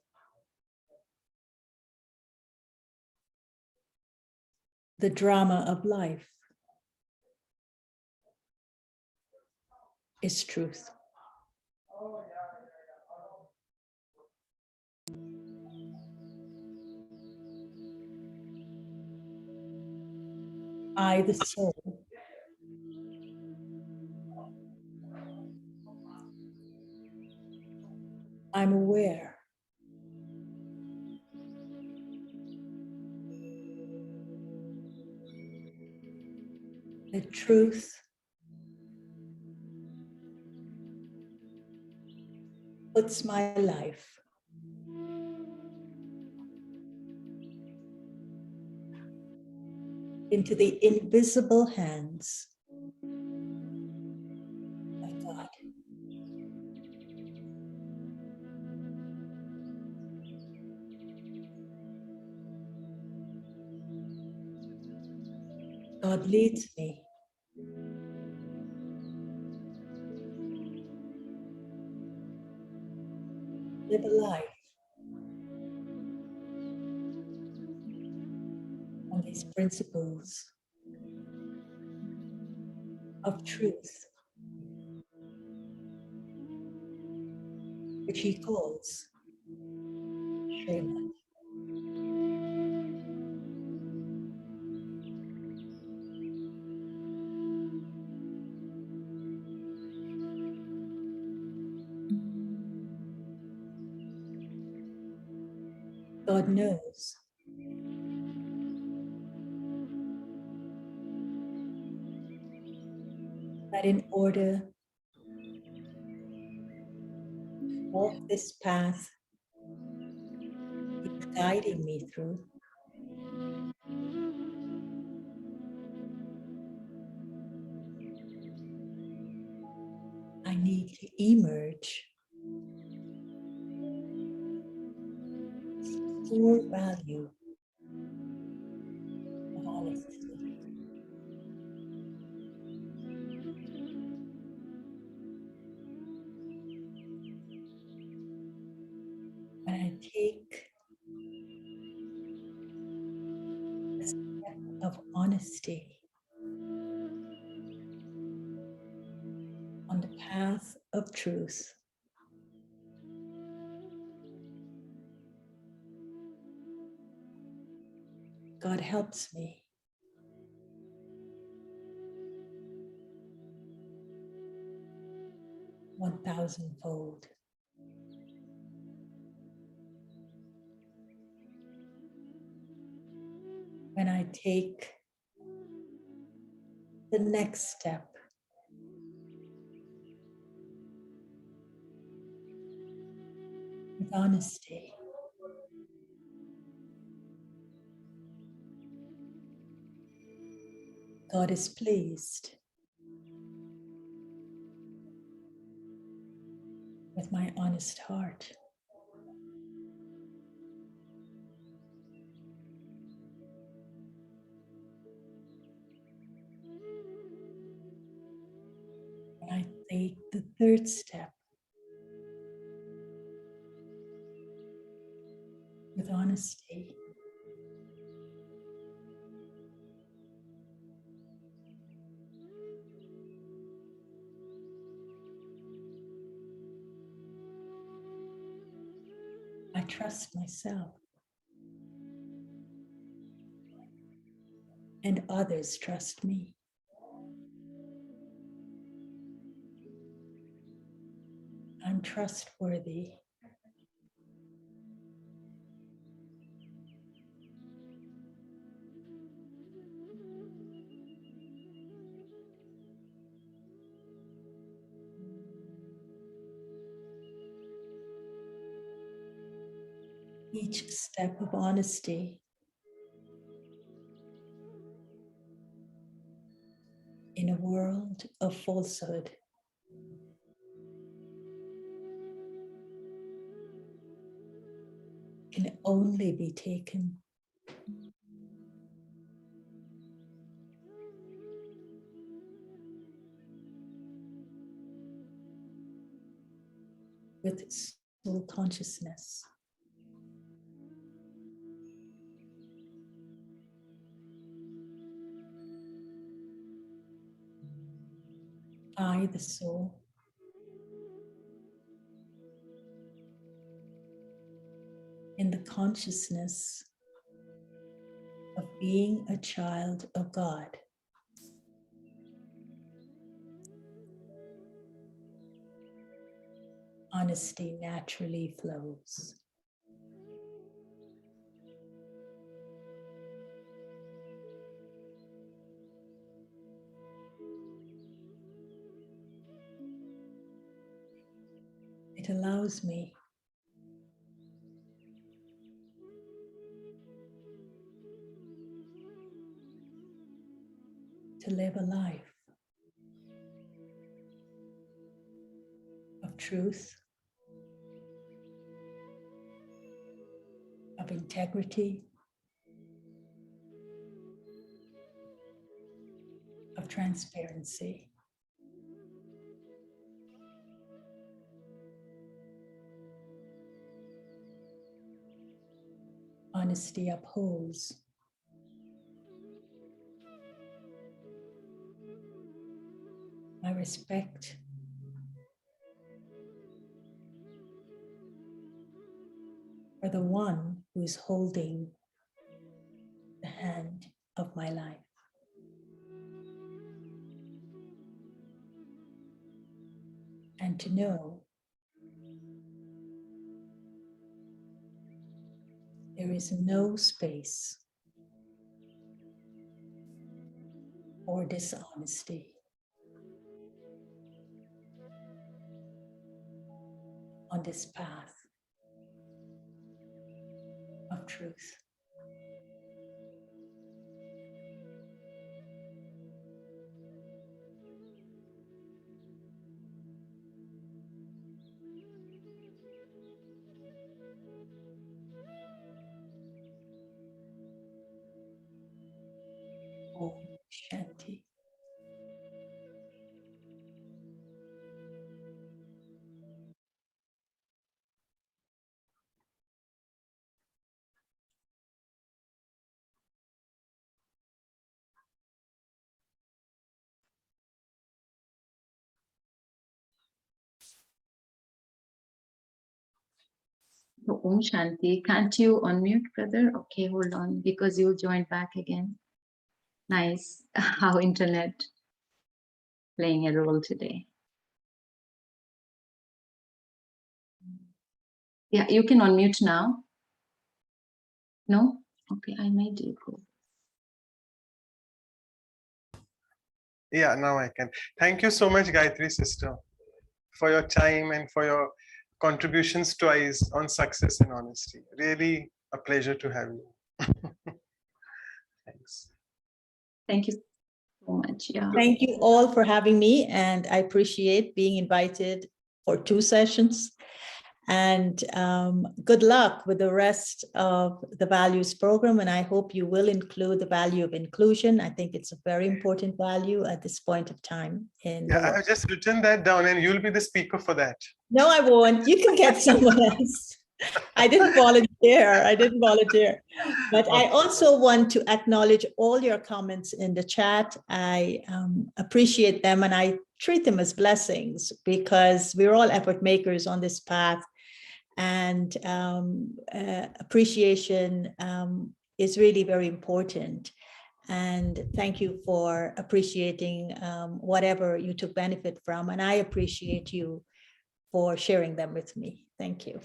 Speaker 9: The drama of life is truth. I, the soul, I'm aware that truth puts my life into the invisible hands of God. God leads me live a life on these principles of truth, which he calls Shrima. God knows. That in order to walk this path He's guiding me through, I need to emerge core value of honesty. When I take a step of honesty on the path of truth, God helps me. One thousandfold. When I take the next step with honesty, God is pleased with my honest heart. When I take the third step with honesty, I trust myself and others trust me. I'm trustworthy. Each step of honesty in a world of falsehood can only be taken with soul consciousness. I, the soul, in the consciousness of being a child of God, honesty naturally flows. It allows me to live a life of truth, of integrity, of transparency. Honesty upholds my respect for the one who is holding the hand of my life. And to know There is no space for dishonesty on this path of truth. Om Shanti.
Speaker 10: So, Om Shanti. Can't you unmute, brother? Okay, hold on, because you joined back again. Nice. How internet playing a role today. Yeah, you can unmute now. No? Okay, I made you go.
Speaker 8: Yeah, now I can. Thank you so much, Gayatri sister, for your time and for your contributions twice on success and honesty. Really a pleasure to have you. Thanks.
Speaker 10: Thank you so much. Yeah.
Speaker 9: Thank you all for having me, and I appreciate being invited for 2 sessions. And good luck with the rest of the values program. And I hope you will include the value of inclusion. I think it's a very important value at this point of time.
Speaker 8: Yeah, I have just written that down and you'll be the speaker for that.
Speaker 9: No, I won't. You can get someone else. I didn't volunteer. I didn't volunteer. But I also want to acknowledge all your comments in the chat. I appreciate them and I treat them as blessings because we're all effort makers on this path. And appreciation is really very important. And thank you for appreciating whatever you took benefit from. And I appreciate you for sharing them with me. Thank you.